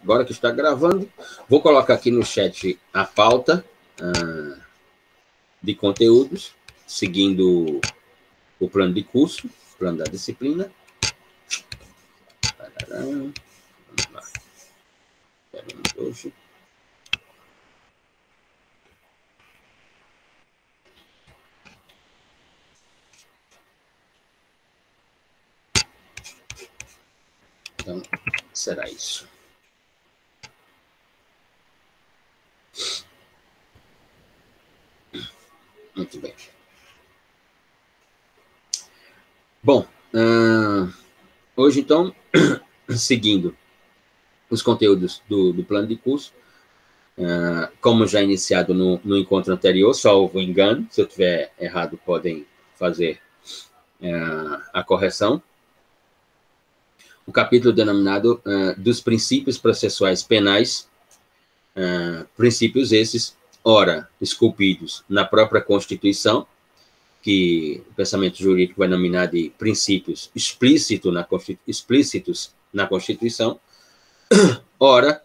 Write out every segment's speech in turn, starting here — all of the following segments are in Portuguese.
Agora que está gravando, vou colocar aqui no chat a pauta de conteúdos, seguindo o plano de curso, plano da disciplina. Vamos lá. Teremos hoje. Então, será isso. Muito bem. Bom, hoje, então, seguindo os conteúdos do plano de curso, como já iniciado no encontro anterior, salvo engano, se eu estiver errado, podem fazer a correção. O capítulo denominado dos princípios processuais penais, princípios esses, ora, esculpidos na própria Constituição, que o pensamento jurídico vai nominar de princípios explícitos na Constituição, ora,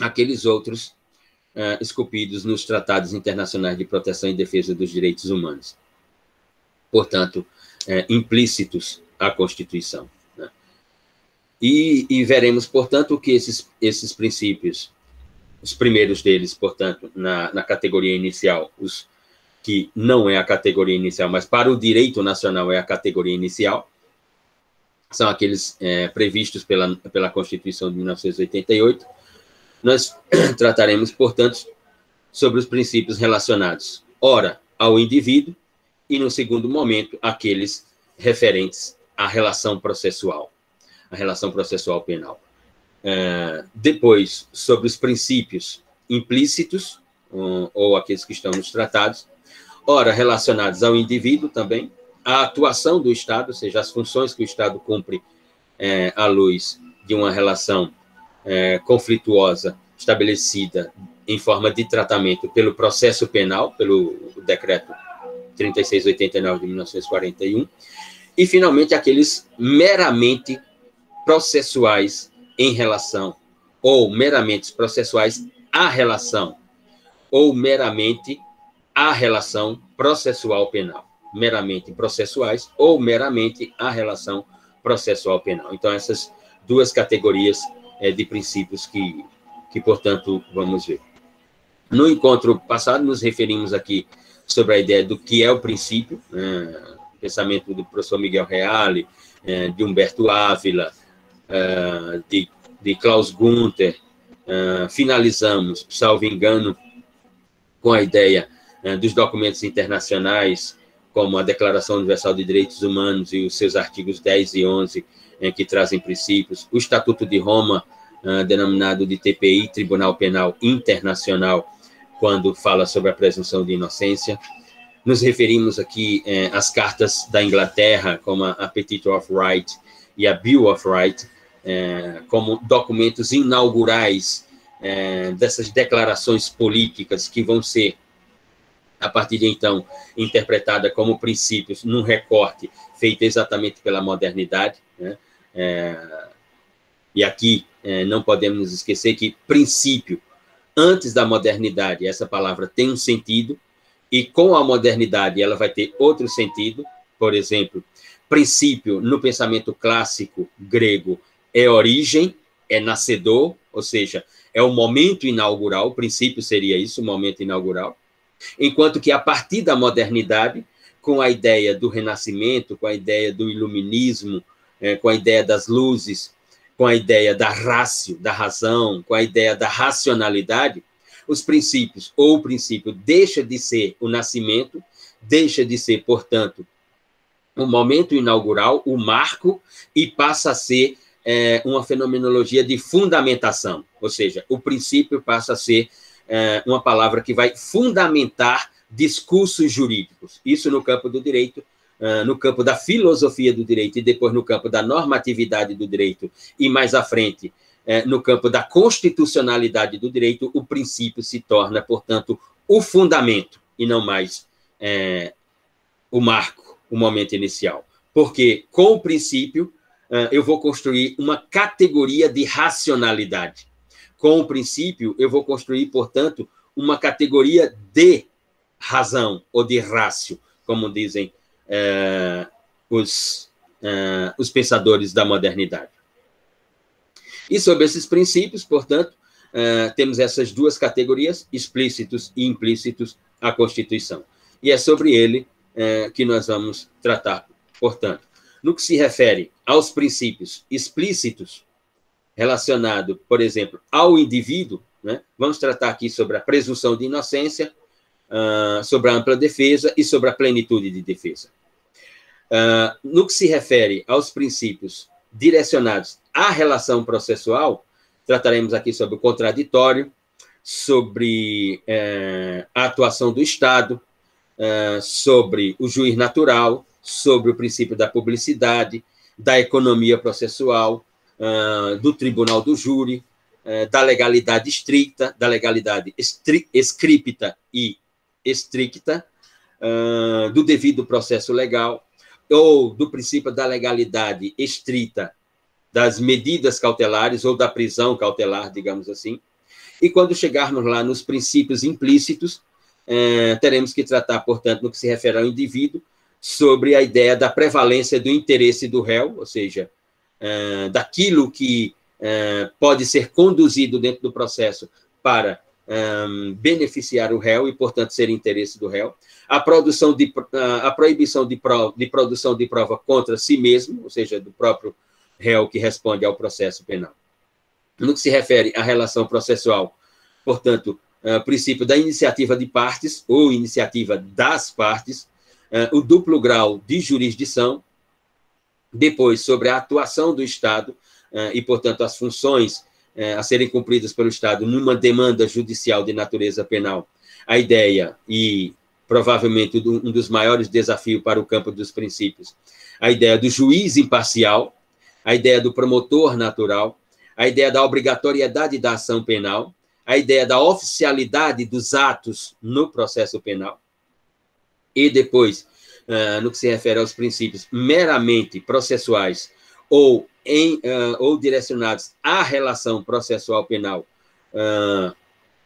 aqueles outros esculpidos nos tratados internacionais de proteção e defesa dos direitos humanos. Portanto, implícitos à Constituição. Né? E veremos, portanto, que esses princípios, os primeiros deles, portanto, na categoria inicial, os que não é a categoria inicial, mas para o direito nacional é a categoria inicial, são aqueles previstos pela Constituição de 1988. Nós trataremos, portanto, sobre os princípios relacionados, ora, ao indivíduo, e, no segundo momento, aqueles referentes à relação processual penal. Depois, sobre os princípios implícitos, ou aqueles que estão nos tratados, ora, relacionados ao indivíduo também, a atuação do Estado, ou seja, as funções que o Estado cumpre à luz de uma relação conflituosa estabelecida em forma de tratamento pelo processo penal, pelo decreto 3689 de 1941, e, finalmente, aqueles meramente processuais em relação, ou meramente processuais à relação, ou meramente à relação processual penal. Meramente processuais ou meramente à relação processual penal. Então, essas duas categorias de princípios que, portanto, vamos ver. No encontro passado, nos referimos aqui sobre a ideia do que é o princípio, pensamento do professor Miguel Reale, de Humberto Ávila, de Klaus Gunther. Finalizamos, salvo engano, com a ideia dos documentos internacionais, como a Declaração Universal de Direitos Humanos e os seus artigos 10 e 11, que trazem princípios, o Estatuto de Roma, denominado de TPI, Tribunal Penal Internacional, quando fala sobre a presunção de inocência. Nos referimos aqui às cartas da Inglaterra, como a Petition of Right e a Bill of Right, como documentos inaugurais dessas declarações políticas que vão ser, a partir de então, interpretada como princípios num recorte feito exatamente pela modernidade. Né? E aqui não podemos nos esquecer que princípio, antes da modernidade, essa palavra tem um sentido, e com a modernidade ela vai ter outro sentido. Por exemplo, princípio, no pensamento clássico grego, é origem, é nascedor, ou seja, é o momento inaugural, o princípio seria isso, o momento inaugural. Enquanto que, a partir da modernidade, com a ideia do renascimento, com a ideia do iluminismo, com a ideia das luzes, com a ideia da ratio, da razão, com a ideia da racionalidade, os princípios, ou o princípio, deixa de ser o nascimento, deixa de ser, portanto, o momento inaugural, o marco, e passa a ser uma fenomenologia de fundamentação, ou seja, o princípio passa a ser uma palavra que vai fundamentar discursos jurídicos. Isso no campo do direito, no campo da filosofia do direito, e depois no campo da normatividade do direito, e mais à frente, no campo da constitucionalidade do direito, o princípio se torna, portanto, o fundamento, e não mais o marco, o momento inicial. Porque, com o princípio, eu vou construir uma categoria de racionalidade. Com o princípio, eu vou construir, portanto, uma categoria de razão, ou de rácio, como dizem os pensadores da modernidade. E sobre esses princípios, portanto, temos essas duas categorias, explícitos e implícitos, a Constituição. E é sobre ele que nós vamos tratar, portanto. No que se refere aos princípios explícitos, relacionado, por exemplo, ao indivíduo, né, vamos tratar aqui sobre a presunção de inocência, sobre a ampla defesa e sobre a plenitude de defesa. No que se refere aos princípios direcionados à relação processual, trataremos aqui sobre o contraditório, sobre a atuação do Estado, sobre o juiz natural, sobre o princípio da publicidade, da economia processual, do tribunal do júri, da legalidade estricta, da legalidade escripta e estricta, do devido processo legal, ou do princípio da legalidade estrita das medidas cautelares ou da prisão cautelar, digamos assim. E quando chegarmos lá nos princípios implícitos, teremos que tratar, portanto, no que se refere ao indivíduo, sobre a ideia da prevalência do interesse do réu, ou seja, daquilo que pode ser conduzido dentro do processo para beneficiar o réu e, portanto, ser interesse do réu, a proibição de produção de prova contra si mesmo, ou seja, do próprio réu que responde ao processo penal. No que se refere à relação processual, portanto, o princípio da iniciativa de partes, ou iniciativa das partes, o duplo grau de jurisdição, depois sobre a atuação do Estado e, portanto, as funções a serem cumpridas pelo Estado numa demanda judicial de natureza penal, a ideia, e provavelmente um dos maiores desafios para o campo dos princípios, a ideia do juiz imparcial, a ideia do promotor natural, a ideia da obrigatoriedade da ação penal, a ideia da oficialidade dos atos no processo penal, e depois, no que se refere aos princípios meramente processuais ou direcionados à relação processual penal,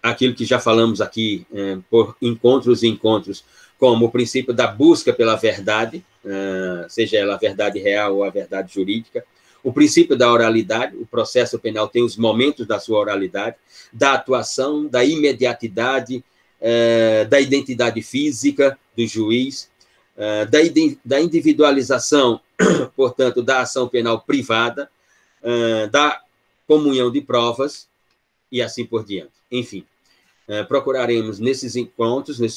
aquilo que já falamos aqui por encontros e encontros, como o princípio da busca pela verdade, seja ela a verdade real ou a verdade jurídica, o princípio da oralidade, o processo penal tem os momentos da sua oralidade, da atuação, da imediatidade, da identidade física do juiz, da individualização, portanto, da ação penal privada, da comunhão de provas, e assim por diante. Enfim, procuraremos nesses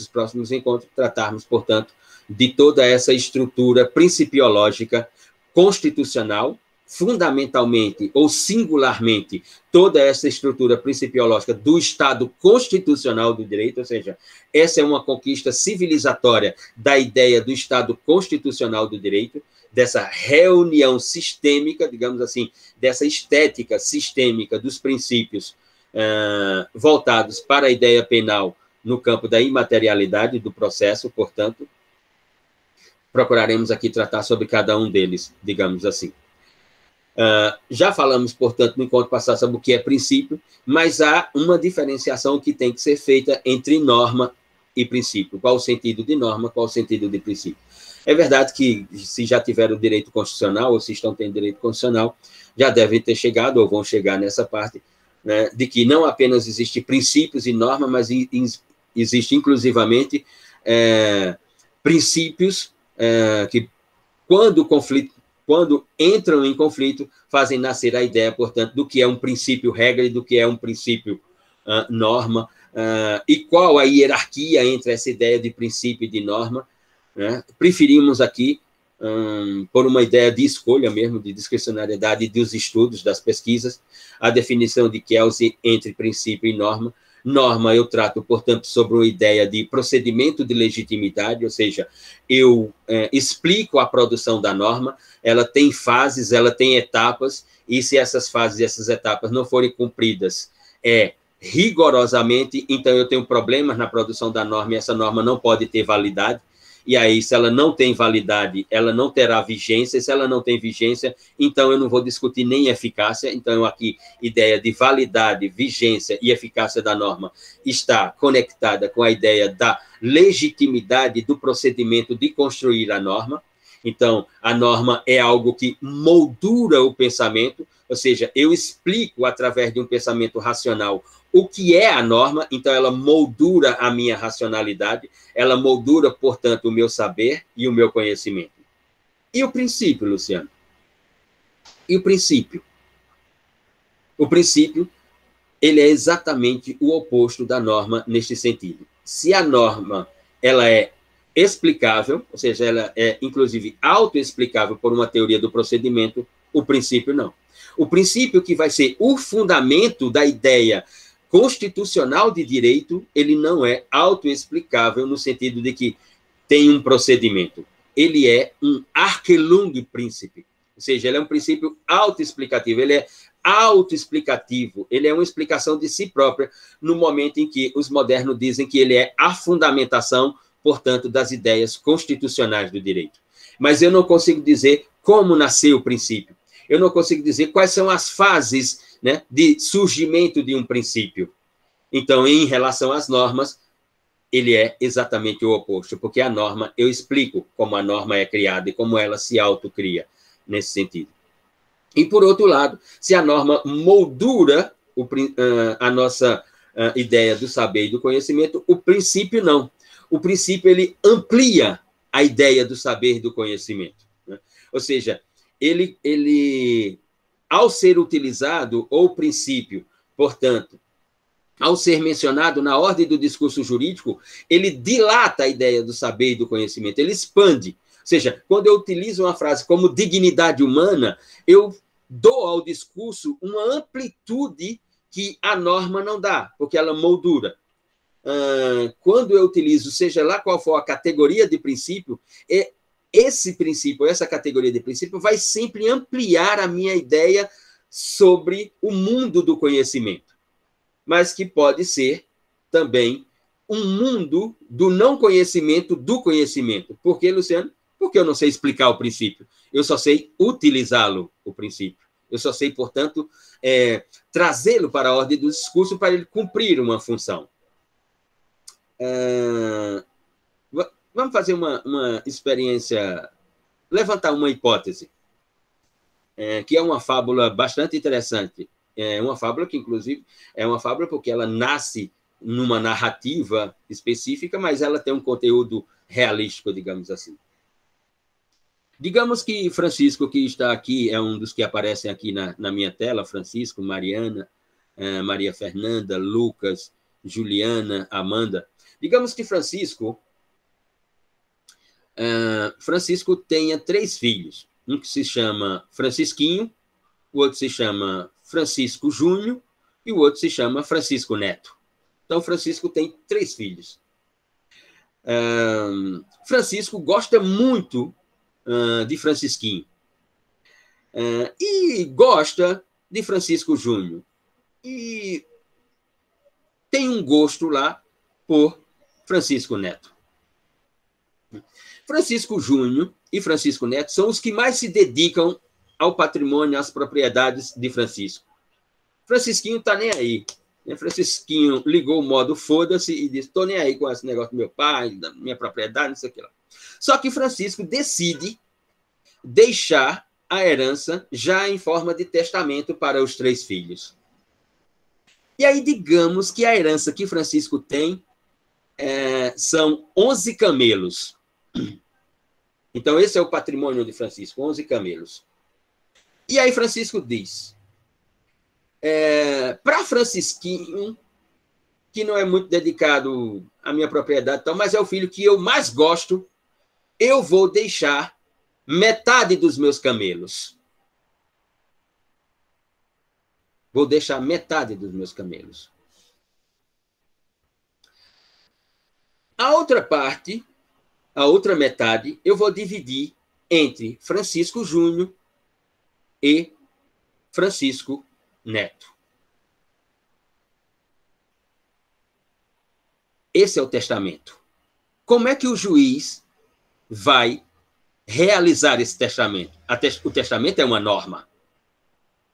próximos encontros, tratarmos, portanto, de toda essa estrutura principiológica constitucional, fundamentalmente ou singularmente, toda essa estrutura principiológica do Estado constitucional do direito, ou seja, essa é uma conquista civilizatória da ideia do Estado constitucional do direito, dessa reunião sistêmica, digamos assim, dessa estética sistêmica dos princípios voltados para a ideia penal no campo da imaterialidade do processo, portanto, procuraremos aqui tratar sobre cada um deles, digamos assim. Já falamos, portanto, no encontro passado sobre o que é princípio, mas há uma diferenciação que tem que ser feita entre norma e princípio. Qual o sentido de norma, qual o sentido de princípio? É verdade que, se já tiveram direito constitucional, ou se estão tendo direito constitucional, já devem ter chegado, ou vão chegar nessa parte, né, de que não apenas existem princípios e normas, mas existe, inclusivamente, princípios que, quando entram em conflito, fazem nascer a ideia, portanto, do que é um princípio regra e do que é um princípio norma, e qual a hierarquia entre essa ideia de princípio e de norma, né? Preferimos aqui, por uma ideia de escolha mesmo, de discricionariedade dos estudos, das pesquisas, a definição de Kelsey entre princípio e norma. Norma eu trato, portanto, sobre uma ideia de procedimento de legitimidade, ou seja, eu explico a produção da norma, ela tem fases, ela tem etapas, e se essas fases e essas etapas não forem cumpridas rigorosamente, então eu tenho problemas na produção da norma e essa norma não pode ter validade. e aí, se ela não tem validade, ela não terá vigência, se ela não tem vigência, então eu não vou discutir nem eficácia, então aqui, ideia de validade, vigência e eficácia da norma está conectada com a ideia da legitimidade do procedimento de construir a norma. Então, a norma é algo que moldura o pensamento, ou seja, eu explico através de um pensamento racional o que é a norma, então ela moldura a minha racionalidade, ela moldura, portanto, o meu saber e o meu conhecimento. E o princípio, Luciano? E o princípio? O princípio, ele é exatamente o oposto da norma neste sentido. Se a norma ela é explicável, ou seja, ela é, inclusive, autoexplicável por uma teoria do procedimento, o princípio não. O princípio que vai ser o fundamento da ideia constitucional de direito, ele não é autoexplicável no sentido de que tem um procedimento. Ele é um Arkelung-príncipe, ou seja, ele é um princípio autoexplicativo, ele é autoexplicativo, ele é uma explicação de si própria no momento em que os modernos dizem que ele é a fundamentação, portanto, das ideias constitucionais do direito. Mas eu não consigo dizer como nasceu o princípio. Eu não consigo dizer quais são as fases, né, de surgimento de um princípio. Então, em relação às normas, ele é exatamente o oposto, porque a norma, eu explico como a norma é criada e como ela se autocria nesse sentido. E, por outro lado, se a norma moldura a nossa ideia do saber e do conhecimento, o princípio não. O princípio, ele amplia a ideia do saber e do conhecimento, né? Ou seja, ele, ao ser utilizado, ou o princípio, portanto, ao ser mencionado na ordem do discurso jurídico, ele dilata a ideia do saber e do conhecimento, ele expande. Ou seja, quando eu utilizo uma frase como dignidade humana, eu dou ao discurso uma amplitude que a norma não dá, porque ela moldura. Quando eu utilizo, seja lá qual for a categoria de princípio, esse princípio, essa categoria de princípio, vai sempre ampliar a minha ideia sobre o mundo do conhecimento, mas que pode ser também um mundo do não conhecimento do conhecimento. Por quê, Luciano? Porque eu não sei explicar o princípio, eu só sei utilizá-lo, o princípio. Eu só sei, portanto, trazê-lo para a ordem do discurso para ele cumprir uma função. Vamos fazer uma experiência, levantar uma hipótese, que é uma fábula bastante interessante. É uma fábula que, inclusive, é uma fábula porque ela nasce numa narrativa específica, mas ela tem um conteúdo realístico, digamos assim. Digamos que Francisco, que está aqui, é um dos que aparecem aqui na minha tela, Francisco, Mariana, Maria Fernanda, Lucas, Juliana, Amanda. Digamos que Francisco tenha 3 filhos. Um que se chama Francisquinho, o outro se chama Francisco Júnior e o outro se chama Francisco Neto. Então, Francisco tem 3 filhos. Francisco gosta muito de Francisquinho e gosta de Francisco Júnior. E tem um gosto lá por Francisco Neto. Francisco Júnior e Francisco Neto são os que mais se dedicam ao patrimônio, às propriedades de Francisco. Francisquinho está nem aí. Francisquinho ligou o modo foda-se e disse, estou nem aí com esse negócio do meu pai, da minha propriedade, não sei o que lá. Só que Francisco decide deixar a herança já em forma de testamento para os 3 filhos. E aí, digamos que a herança que Francisco tem são 11 camelos. Então, esse é o patrimônio de Francisco, 11 camelos. E aí Francisco diz, para Francisquinho, que não é muito dedicado à minha propriedade, mas é o filho que eu mais gosto, eu vou deixar metade dos meus camelos. Vou deixar metade dos meus camelos. A outra parte, a outra metade, eu vou dividir entre Francisco Júnior e Francisco Neto. Esse é o testamento. Como é que o juiz vai realizar esse testamento? O testamento é uma norma.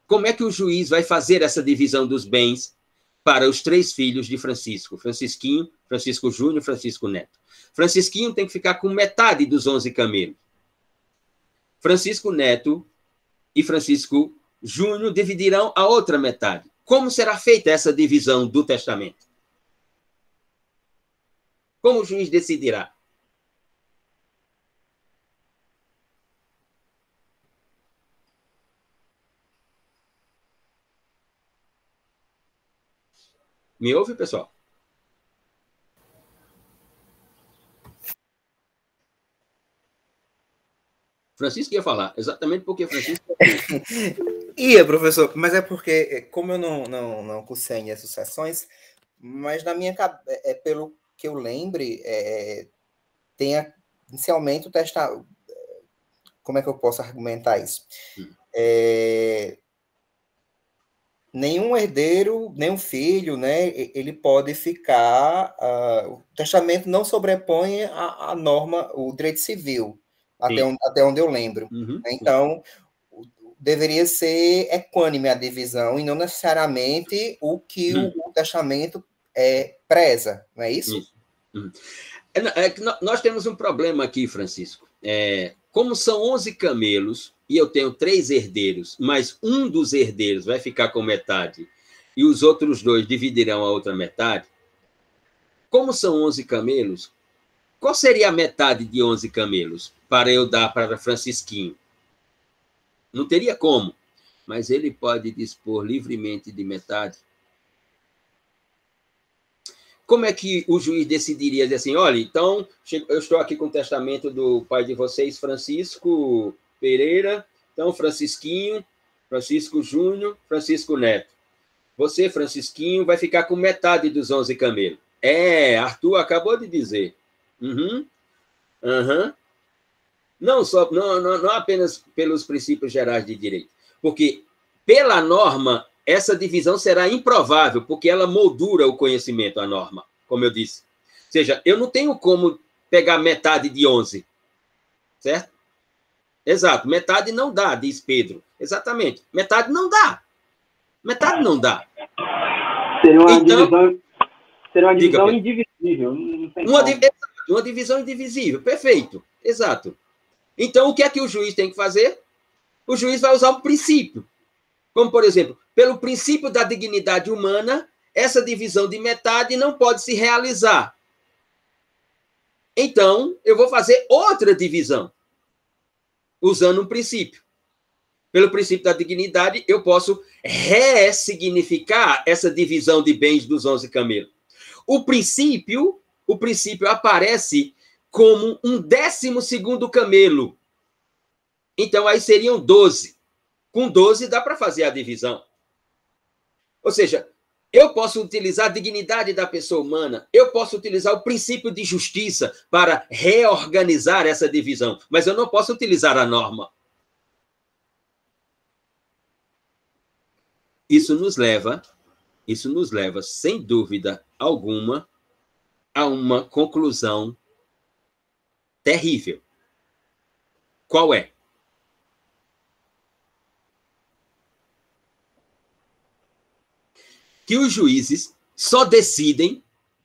Como é que o juiz vai fazer essa divisão dos bens para os 3 filhos de Francisco? Francisquinho, Francisco Júnior, Francisco Neto. Francisquinho tem que ficar com metade dos 11 camelos. Francisco Neto e Francisco Júnior dividirão a outra metade. Como será feita essa divisão do testamento? Como o juiz decidirá? Me ouve, pessoal? Francisco ia falar, exatamente porque Francisco... Ia, professor, mas é porque, como eu não cursei em sucessões, mas na minha cabeça, pelo que eu lembre, tem inicialmente o testamento. Como é que eu posso argumentar isso? Nenhum herdeiro, nenhum filho, né, ele pode ficar... o testamento não sobrepõe a norma, o direito civil, até onde eu lembro. Uhum. Então, deveria ser equânime a divisão, e não necessariamente o que o testamento preza, não é isso? Isso. Nós temos um problema aqui, Francisco. Como são 11 camelos, e eu tenho 3 herdeiros, mas um dos herdeiros vai ficar com metade, e os outros 2 dividirão a outra metade, como são 11 camelos, qual seria a metade de 11 camelos para eu dar para Francisquinho? Não teria como, mas ele pode dispor livremente de metade. Como é que o juiz decidiria dizer assim, olha, então, eu estou aqui com o testamento do pai de vocês, Francisco Pereira, então, Francisquinho, Francisco Júnior, Francisco Neto. Você, Francisquinho, vai ficar com metade dos 11 camelos. Arthur acabou de dizer. Não apenas pelos princípios gerais de direito, porque, pela norma, essa divisão será improvável, porque ela moldura o conhecimento, a norma, como eu disse. Ou seja, eu não tenho como pegar metade de 11, certo? Exato, metade não dá, diz Pedro. Exatamente, metade não dá. Metade não dá. Seria uma divisão indivisível. Uma divisão indivisível, perfeito, exato. Então, o que é que o juiz tem que fazer? O juiz vai usar um princípio. Como, por exemplo, pelo princípio da dignidade humana, essa divisão de metade não pode se realizar. Então, eu vou fazer outra divisão, usando um princípio. Pelo princípio da dignidade, eu posso ressignificar essa divisão de bens dos 11 camelos. O princípio aparece como um 12º camelo. Então, aí seriam 12. Com 12 dá para fazer a divisão. Ou seja, eu posso utilizar a dignidade da pessoa humana, eu posso utilizar o princípio de justiça para reorganizar essa divisão, mas eu não posso utilizar a norma. Isso nos leva, sem dúvida alguma, a uma conclusão terrível. Qual é? Que os juízes só decidem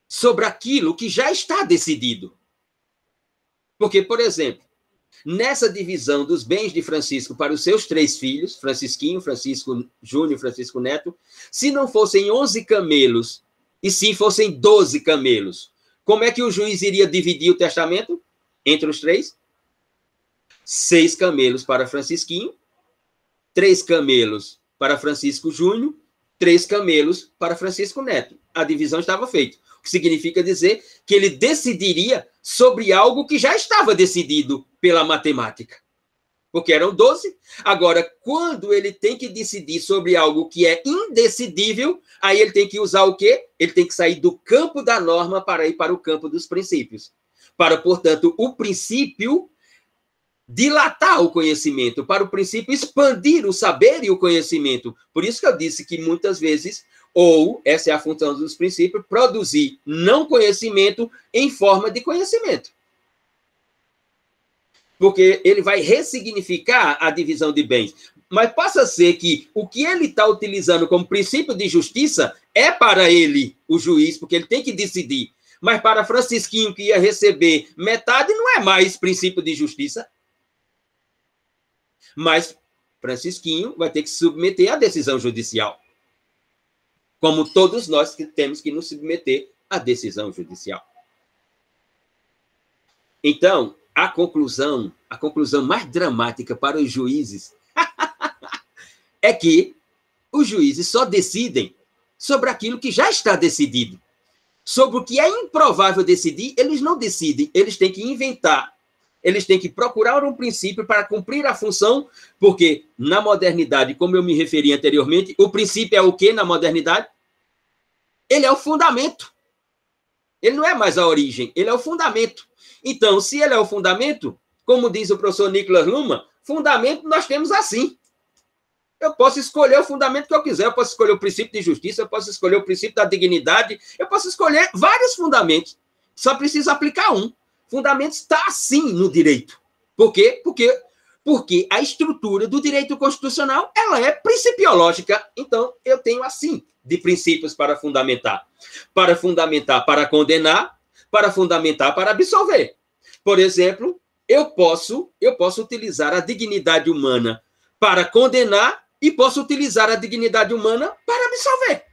sobre aquilo que já está decidido. Porque, por exemplo, nessa divisão dos bens de Francisco para os seus 3 filhos, Francisquinho, Francisco Júnior, Francisco Neto, se não fossem 11 camelos, e sim fossem 12 camelos, como é que o juiz iria dividir o testamento entre os 3? 6 camelos para Francisquinho, 3 camelos para Francisco Júnior, 3 camelos para Francisco Neto. A divisão estava feita. O que significa dizer que ele decidiria sobre algo que já estava decidido pela matemática. Porque eram 12. Agora, quando ele tem que decidir sobre algo que é indecidível, aí ele tem que usar o quê? Ele tem que sair do campo da norma para ir para o campo dos princípios. Para, portanto, o princípio dilatar o conhecimento, para o princípio expandir o saber e o conhecimento. Por isso que eu disse que muitas vezes, ou essa é a função dos princípios, produzir não conhecimento em forma de conhecimento. porque ele vai ressignificar a divisão de bens. Mas passa a ser que o que ele está utilizando como princípio de justiça é para ele, o juiz, porque ele tem que decidir. Mas para Francisquinho, que ia receber metade, não é mais princípio de justiça. Mas Francisquinho vai ter que se submeter à decisão judicial. Como todos nós que temos que nos submeter à decisão judicial. Então, a conclusão mais dramática para os juízes é que os juízes só decidem sobre aquilo que já está decidido. Sobre o que é improvável decidir, eles não decidem, eles têm que inventar. Eles têm que procurar um princípio para cumprir a função, porque na modernidade, como eu me referi anteriormente, o princípio é o quê na modernidade? Ele é o fundamento. Ele não é mais a origem, ele é o fundamento. Então, se ele é o fundamento, como diz o professor Niklas Luhmann, fundamento nós temos assim. Eu posso escolher o fundamento que eu quiser, eu posso escolher o princípio de justiça, eu posso escolher o princípio da dignidade, eu posso escolher vários fundamentos. Só preciso aplicar um. Fundamento está assim no direito. Por quê? Porque a estrutura do direito constitucional ela é principiológica. Então, eu tenho assim de princípios para fundamentar. Para fundamentar, para condenar, para fundamentar, para absolver. Por exemplo, eu posso utilizar a dignidade humana para condenar e posso utilizar a dignidade humana para absolver.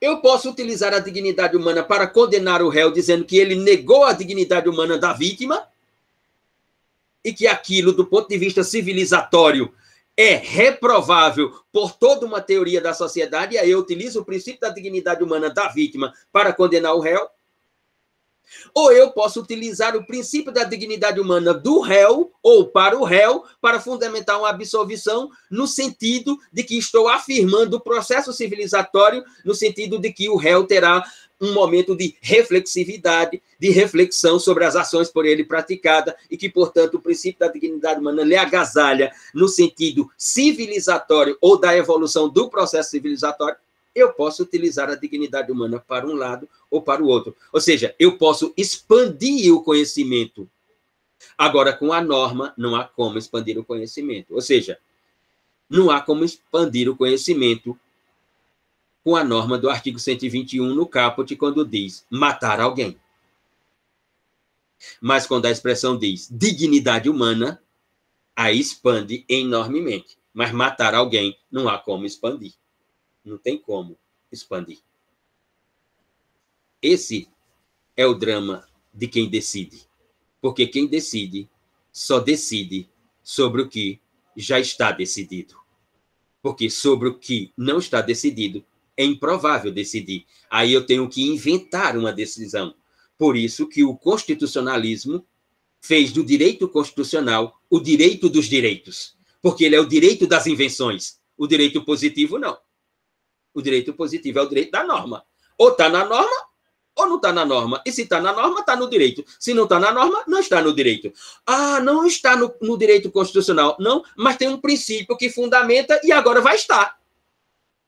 Eu posso utilizar a dignidade humana para condenar o réu, dizendo que ele negou a dignidade humana da vítima e que aquilo, do ponto de vista civilizatório, é reprovável por toda uma teoria da sociedade, e aí eu utilizo o princípio da dignidade humana da vítima para condenar o réu. Ou eu posso utilizar o princípio da dignidade humana do réu, ou para o réu, para fundamentar uma absolvição, no sentido de que estou afirmando o processo civilizatório, no sentido de que o réu terá um momento de reflexividade, de reflexão sobre as ações por ele praticadas, e que, portanto, o princípio da dignidade humana lhe agasalha no sentido civilizatório ou da evolução do processo civilizatório. Eu posso utilizar a dignidade humana para um lado ou para o outro. Ou seja, eu posso expandir o conhecimento. Agora, com a norma, não há como expandir o conhecimento. Ou seja, não há como expandir o conhecimento com a norma do artigo 121 no caput, quando diz matar alguém. Mas quando a expressão diz dignidade humana, aí expande enormemente. Mas matar alguém não há como expandir. Não tem como expandir. Esse é o drama de quem decide. Porque quem decide só decide sobre o que já está decidido. Porque sobre o que não está decidido é improvável decidir. Aí eu tenho que inventar uma decisão. Por isso que o constitucionalismo fez do direito constitucional o direito dos direitos. Porque ele é o direito das invenções. O direito positivo, não. O direito positivo é o direito da norma. Ou está na norma, ou não está na norma. E se está na norma, está no direito. Se não está na norma, não está no direito. Ah, não está no direito constitucional. Não, mas tem um princípio que fundamenta e agora vai estar.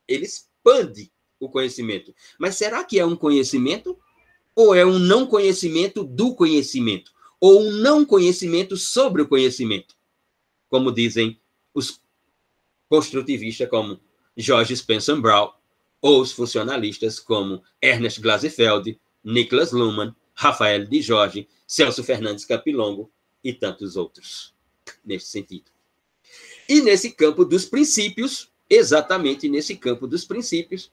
Ele expande o conhecimento. Mas será que é um conhecimento? Ou é um não conhecimento do conhecimento? Ou um não conhecimento sobre o conhecimento? Como dizem os construtivistas, como George Spencer Brown, ou os funcionalistas como Ernest Glasfeld, Niklas Luhmann, Rafael de Jorge, Celso Fernandes Capilongo e tantos outros, nesse sentido. E nesse campo dos princípios, exatamente nesse campo dos princípios,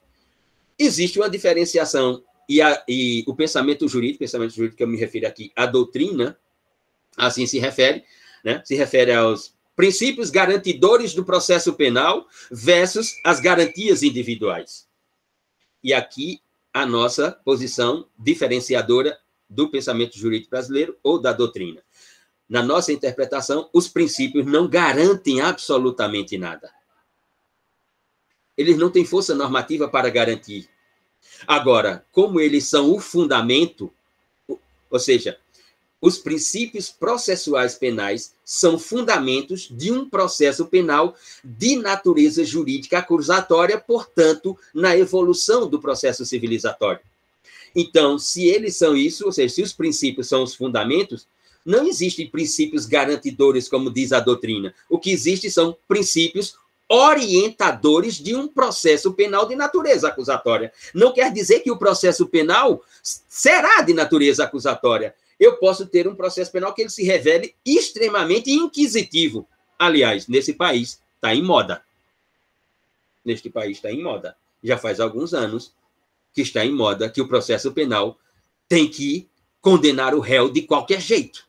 existe uma diferenciação, e o pensamento jurídico que eu me refiro aqui, a doutrina, assim se refere, né? Se refere aos princípios garantidores do processo penal versus as garantias individuais. E aqui a nossa posição diferenciadora do pensamento jurídico brasileiro ou da doutrina. Na nossa interpretação, os princípios não garantem absolutamente nada. Eles não têm força normativa para garantir. Agora, como eles são o fundamento, ou seja, os princípios processuais penais são fundamentos de um processo penal de natureza jurídica acusatória, portanto, na evolução do processo civilizatório. Então, se eles são isso, ou seja, se os princípios são os fundamentos, Não existem princípios garantidores, como diz a doutrina. O que existe são princípios orientadores de um processo penal de natureza acusatória. Não quer dizer que o processo penal será de natureza acusatória. Eu posso ter um processo penal que ele se revele extremamente inquisitivo. Aliás, nesse país está em moda. Neste país está em moda. Já faz alguns anos que está em moda que o processo penal tem que condenar o réu de qualquer jeito.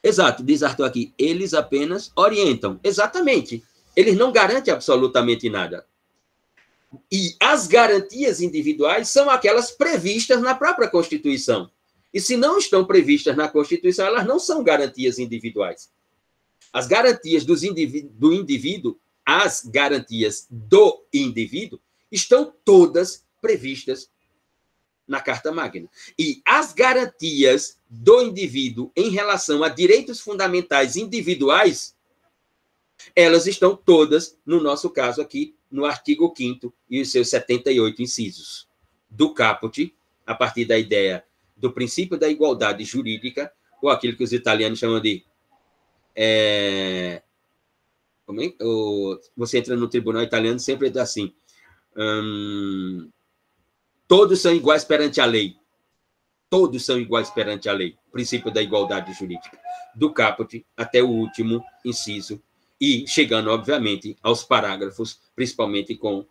Exato, diz Arthur aqui, eles apenas orientam. Exatamente. Eles não garantem absolutamente nada. E as garantias individuais são aquelas previstas na própria Constituição. E se não estão previstas na Constituição, elas não são garantias individuais. As garantias do indivíduo, as garantias do indivíduo, estão todas previstas na Carta Magna. E as garantias do indivíduo em relação a direitos fundamentais individuais, elas estão todas, no nosso caso aqui, no artigo 5º e os seus 78 incisos do caput, a partir da ideia do princípio da igualdade jurídica, ou aquilo que os italianos chamam de... você entra no tribunal italiano, sempre é assim... todos são iguais perante a lei. Todos são iguais perante a lei. O princípio da igualdade jurídica. Do caput até o último inciso. E chegando, obviamente, aos parágrafos, principalmente com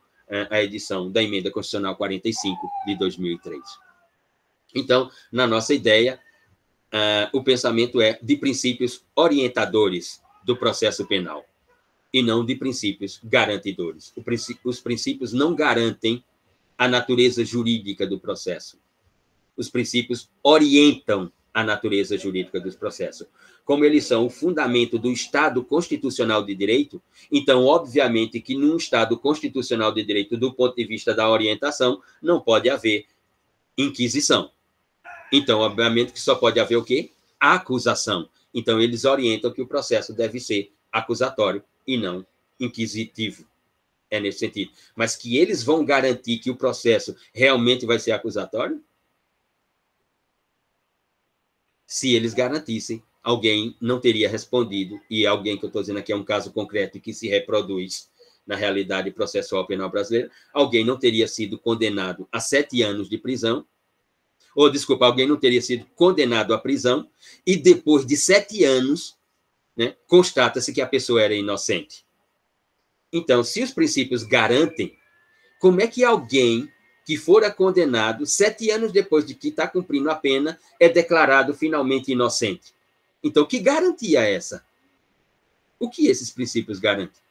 a edição da Emenda Constitucional 45 de 2003. Então, na nossa ideia, o pensamento é de princípios orientadores do processo penal e não de princípios garantidores. Os princípios não garantem a natureza jurídica do processo. Os princípios orientam a natureza jurídica dos processos. Como eles são o fundamento do Estado constitucional de direito, então, obviamente, que num Estado constitucional de direito, do ponto de vista da orientação, não pode haver inquisição. Então, obviamente, que só pode haver o quê? Acusação. Então, eles orientam que o processo deve ser acusatório e não inquisitivo. É nesse sentido. Mas que eles vão garantir que o processo realmente vai ser acusatório? Se eles garantissem, alguém não teria respondido, e alguém que eu estou dizendo aqui é um caso concreto que se reproduz na realidade processual penal brasileira, alguém não teria sido condenado a 7 anos de prisão, ou, desculpa, alguém não teria sido condenado à prisão, e depois de 7 anos, né, constata-se que a pessoa era inocente. Então, se os princípios garantem, como é que alguém que fora condenado, 7 anos depois de que está cumprindo a pena, é declarado finalmente inocente? Então, que garantia é essa? O que esses princípios garantem?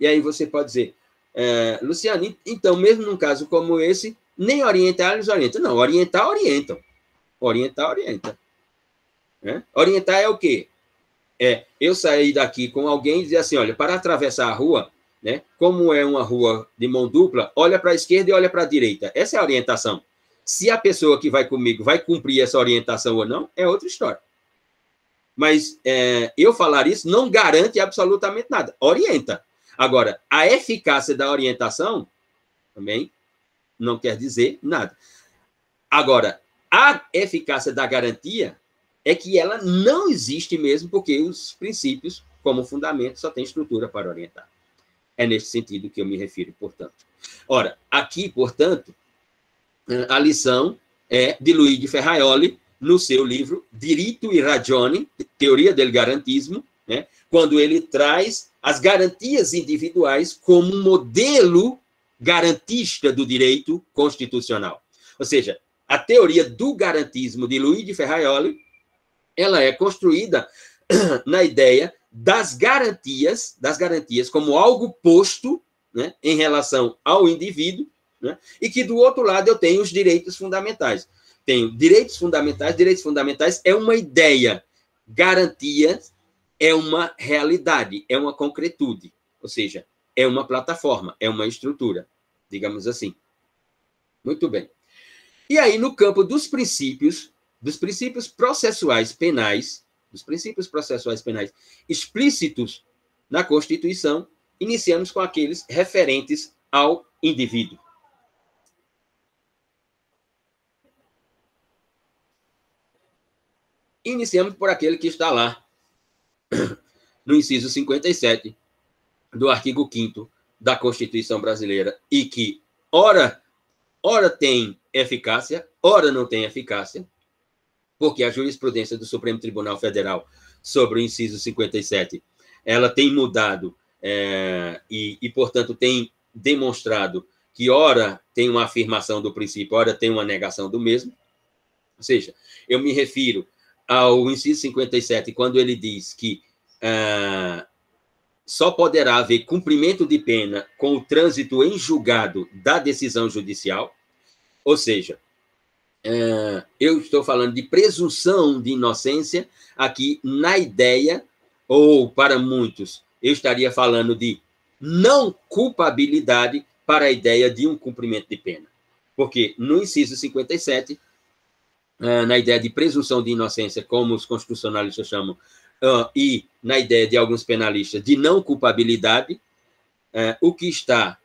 E aí você pode dizer, Luciano, então, mesmo num caso como esse, nem orientar eles orientam. Não, orientar, orientam. Orientar, orienta. Orientar é o quê? Eu sair daqui com alguém e dizer assim, olha, para atravessar a rua, né, como é uma rua de mão dupla, olha para a esquerda e olha para a direita. Essa é a orientação. Se a pessoa que vai comigo vai cumprir essa orientação ou não, é outra história. Mas eu falar isso não garante absolutamente nada. Orienta. Agora, a eficácia da orientação também não quer dizer nada. Agora, a eficácia da garantia é que ela não existe mesmo, porque os princípios, como fundamento, só têm estrutura para orientar. É nesse sentido que eu me refiro, portanto. Ora, aqui, portanto, a lição é de Luigi Ferraioli, no seu livro Diritto e Ragione, Teoria del Garantismo, né, quando ele traz as garantias individuais como um modelo garantista do direito constitucional. Ou seja, a teoria do garantismo de Luigi Ferraioli, ela é construída na ideia das garantias como algo posto, né, em relação ao indivíduo, né, e que, do outro lado, eu tenho os direitos fundamentais. Tenho direitos fundamentais é uma ideia, garantias é uma realidade, é uma concretude, ou seja, é uma plataforma, é uma estrutura, digamos assim. Muito bem. E aí, no campo dos princípios processuais penais, explícitos na Constituição, iniciamos com aqueles referentes ao indivíduo. Iniciamos por aquele que está lá, no inciso 57 do artigo 5º da Constituição Brasileira, e que, ora tem eficácia, ora não tem eficácia, porque a jurisprudência do Supremo Tribunal Federal sobre o inciso 57, ela tem mudado e, portanto, tem demonstrado que, ora, tem uma afirmação do princípio, ora, tem uma negação do mesmo. Ou seja, eu me refiro ao inciso 57, quando ele diz que só poderá haver cumprimento de pena com o trânsito em julgado da decisão judicial. Ou seja, eu estou falando de presunção de inocência aqui na ideia, ou para muitos, eu estaria falando de não culpabilidade para a ideia de um cumprimento de pena. Porque no inciso 57, na ideia de presunção de inocência, como os constitucionalistas chamam, e na ideia de alguns penalistas de não culpabilidade, o que está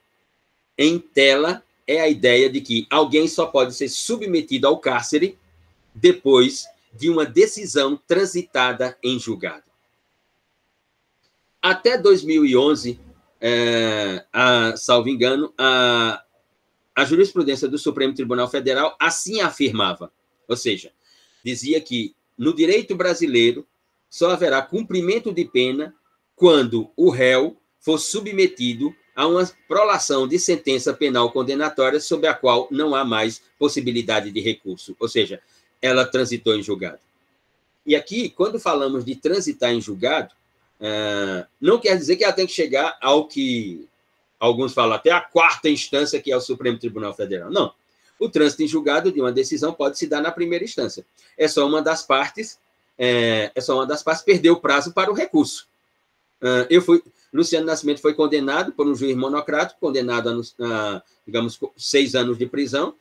em tela é a ideia de que alguém só pode ser submetido ao cárcere depois de uma decisão transitada em julgado. Até 2011, salvo engano, a jurisprudência do Supremo Tribunal Federal assim afirmava. Ou seja, dizia que no direito brasileiro só haverá cumprimento de pena quando o réu for submetido a uma prolação de sentença penal condenatória sobre a qual não há mais possibilidade de recurso. Ou seja, ela transitou em julgado. E aqui, quando falamos de transitar em julgado, não quer dizer que ela tem que chegar ao que alguns falam até a quarta instância, que é o Supremo Tribunal Federal. Não. O trânsito em julgado de uma decisão pode se dar na primeira instância. É só uma das partes perder o prazo para o recurso. Luciano Nascimento foi condenado por um juiz monocrático, condenado a, digamos, 6 anos de prisão.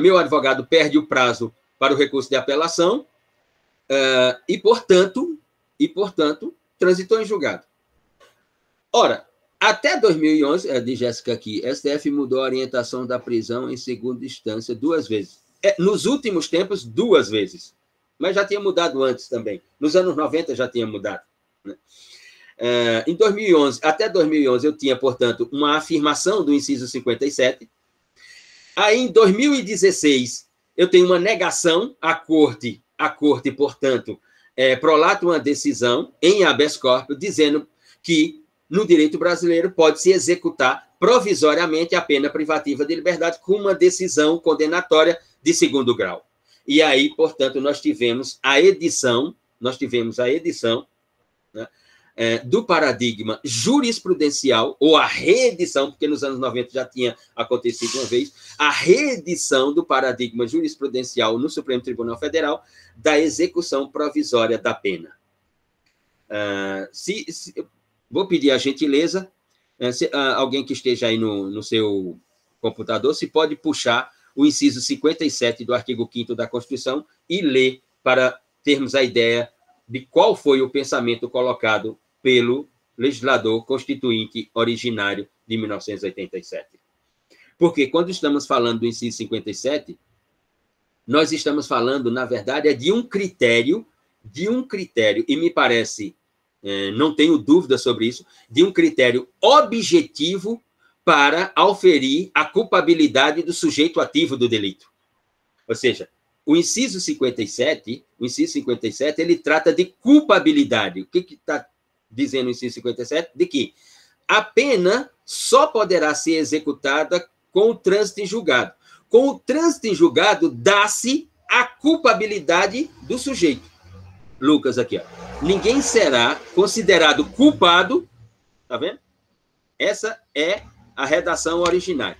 Meu advogado perde o prazo para o recurso de apelação e, portanto, transitou em julgado. Ora, até 2011, diz Jéssica aqui, STF mudou a orientação da prisão em segunda instância 2 vezes. Nos últimos tempos, 2 vezes. Mas já tinha mudado antes também. Nos anos 90 já tinha mudado. Né? Em 2011, até 2011, eu tinha, portanto, uma afirmação do inciso 57. Aí, em 2016, eu tenho uma negação à corte, portanto, prolata uma decisão em habeas corpus, dizendo que no direito brasileiro pode-se executar provisoriamente a pena privativa de liberdade com uma decisão condenatória de 2º grau. E aí, portanto, nós tivemos a edição, né, do paradigma jurisprudencial, ou a reedição, porque nos anos 90 já tinha acontecido uma vez, a reedição do paradigma jurisprudencial no Supremo Tribunal Federal da execução provisória da pena. Vou pedir a gentileza, alguém que esteja aí no seu computador, se pode puxar o inciso 57 do artigo 5º da Constituição e ler para termos a ideia de qual foi o pensamento colocado pelo legislador constituinte originário de 1987. Porque quando estamos falando do inciso 57, nós estamos falando, na verdade, de um critério, e me parece, não tenho dúvida sobre isso, de um critério objetivo para auferir a culpabilidade do sujeito ativo do delito. Ou seja, o inciso 57, ele trata de culpabilidade. O que está dizendo o inciso 57? De que a pena só poderá ser executada com o trânsito em julgado. Com o trânsito em julgado, dá-se a culpabilidade do sujeito. Lucas, aqui, ó. Ninguém será considerado culpado, tá vendo? Essa é a redação originária.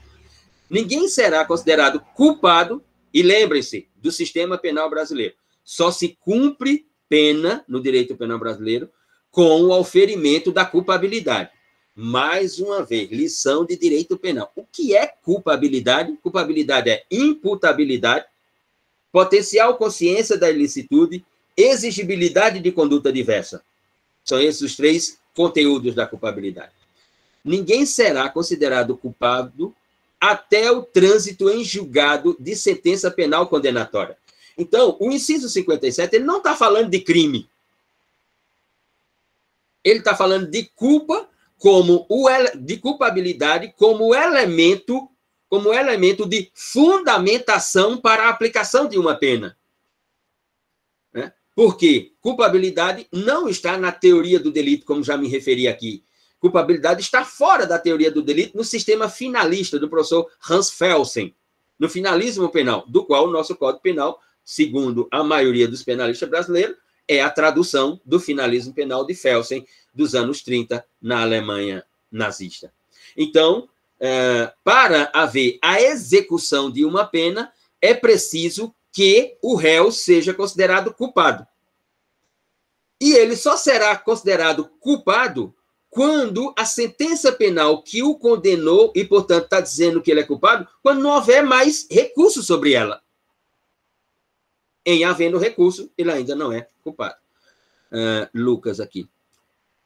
Ninguém será considerado culpado, e lembrem-se do sistema penal brasileiro. Só se cumpre pena no direito penal brasileiro com o auferimento da culpabilidade. Mais uma vez, lição de direito penal. O que é culpabilidade? Culpabilidade é imputabilidade, potencial consciência da ilicitude, exigibilidade de conduta diversa. São esses os 3 conteúdos da culpabilidade. Ninguém será considerado culpado até o trânsito em julgado de sentença penal condenatória. Então, o inciso 57, ele não está falando de crime. Ele está falando de culpa de culpabilidade como elemento de fundamentação para a aplicação de uma pena. Né? Porque culpabilidade não está na teoria do delito, como já me referi aqui. Culpabilidade está fora da teoria do delito no sistema finalista do professor Hans Felsen, no finalismo penal, do qual o nosso Código Penal, segundo a maioria dos penalistas brasileiros, é a tradução do finalismo penal de Felsen dos anos 30 na Alemanha nazista. Então, para haver a execução de uma pena, é preciso que o réu seja considerado culpado. E ele só será considerado culpado quando a sentença penal que o condenou, e, portanto, está dizendo que ele é culpado, quando não houver mais recurso sobre ela. Em havendo recurso, ele ainda não é culpado. Lucas aqui.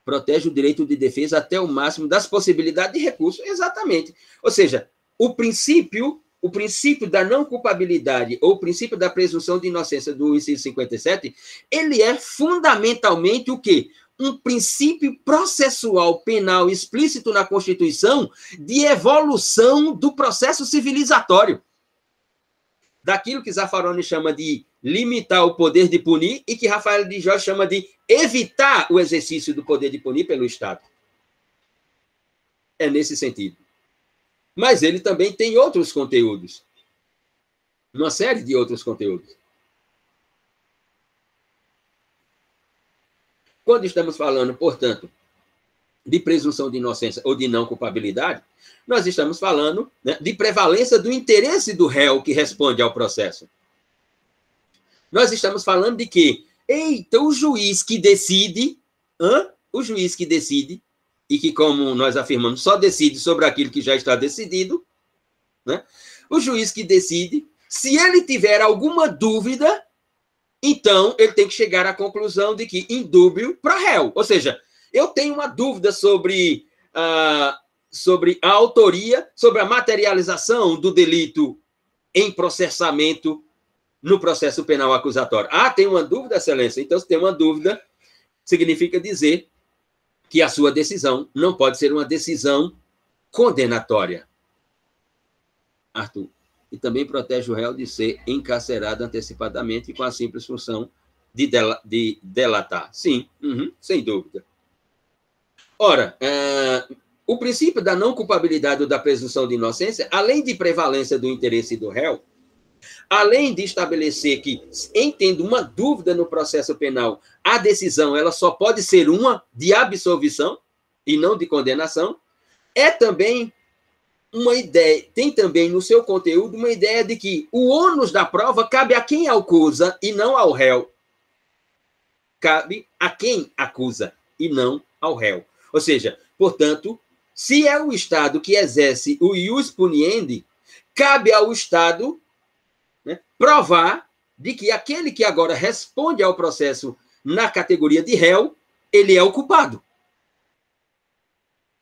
Protege o direito de defesa até o máximo das possibilidades de recurso. Exatamente. Ou seja, o princípio da não culpabilidade ou o princípio da presunção de inocência do inciso 57, ele é fundamentalmente o quê? Um princípio processual penal explícito na Constituição de evolução do processo civilizatório. Daquilo que Zaffaroni chama de limitar o poder de punir e que Rafael de Jorge chama de evitar o exercício do poder de punir pelo Estado. É nesse sentido. Mas ele também tem outros conteúdos. Uma série de outros conteúdos. Quando estamos falando, portanto, de presunção de inocência ou de não culpabilidade, nós estamos falando, né, de prevalência do interesse do réu que responde ao processo. Nós estamos falando de que, eita, o juiz que decide, e que, como nós afirmamos, só decide sobre aquilo que já está decidido, né? O juiz que decide, se ele tiver alguma dúvida, então ele tem que chegar à conclusão de que indúbio para réu. Ou seja, eu tenho uma dúvida sobre a autoria, sobre a materialização do delito em processamento no processo penal acusatório. Tem uma dúvida, excelência? Então, se tem uma dúvida, significa dizer que a sua decisão não pode ser uma decisão condenatória. Arthur. E também protege o réu de ser encarcerado antecipadamente com a simples função de delatar. Sim, sem dúvida. Ora, o princípio da não culpabilidade ou da presunção de inocência, além de prevalência do interesse do réu, além de estabelecer que, em tendo uma dúvida no processo penal, a decisão ela só pode ser uma de absolvição e não de condenação, é também uma ideia, tem também no seu conteúdo uma ideia de que o ônus da prova cabe a quem acusa e não ao réu. Cabe a quem acusa e não ao réu. Ou seja, portanto, se é o Estado que exerce o ius puniendi, cabe ao Estado, né, provar de que aquele que agora responde ao processo na categoria de réu, ele é o culpado.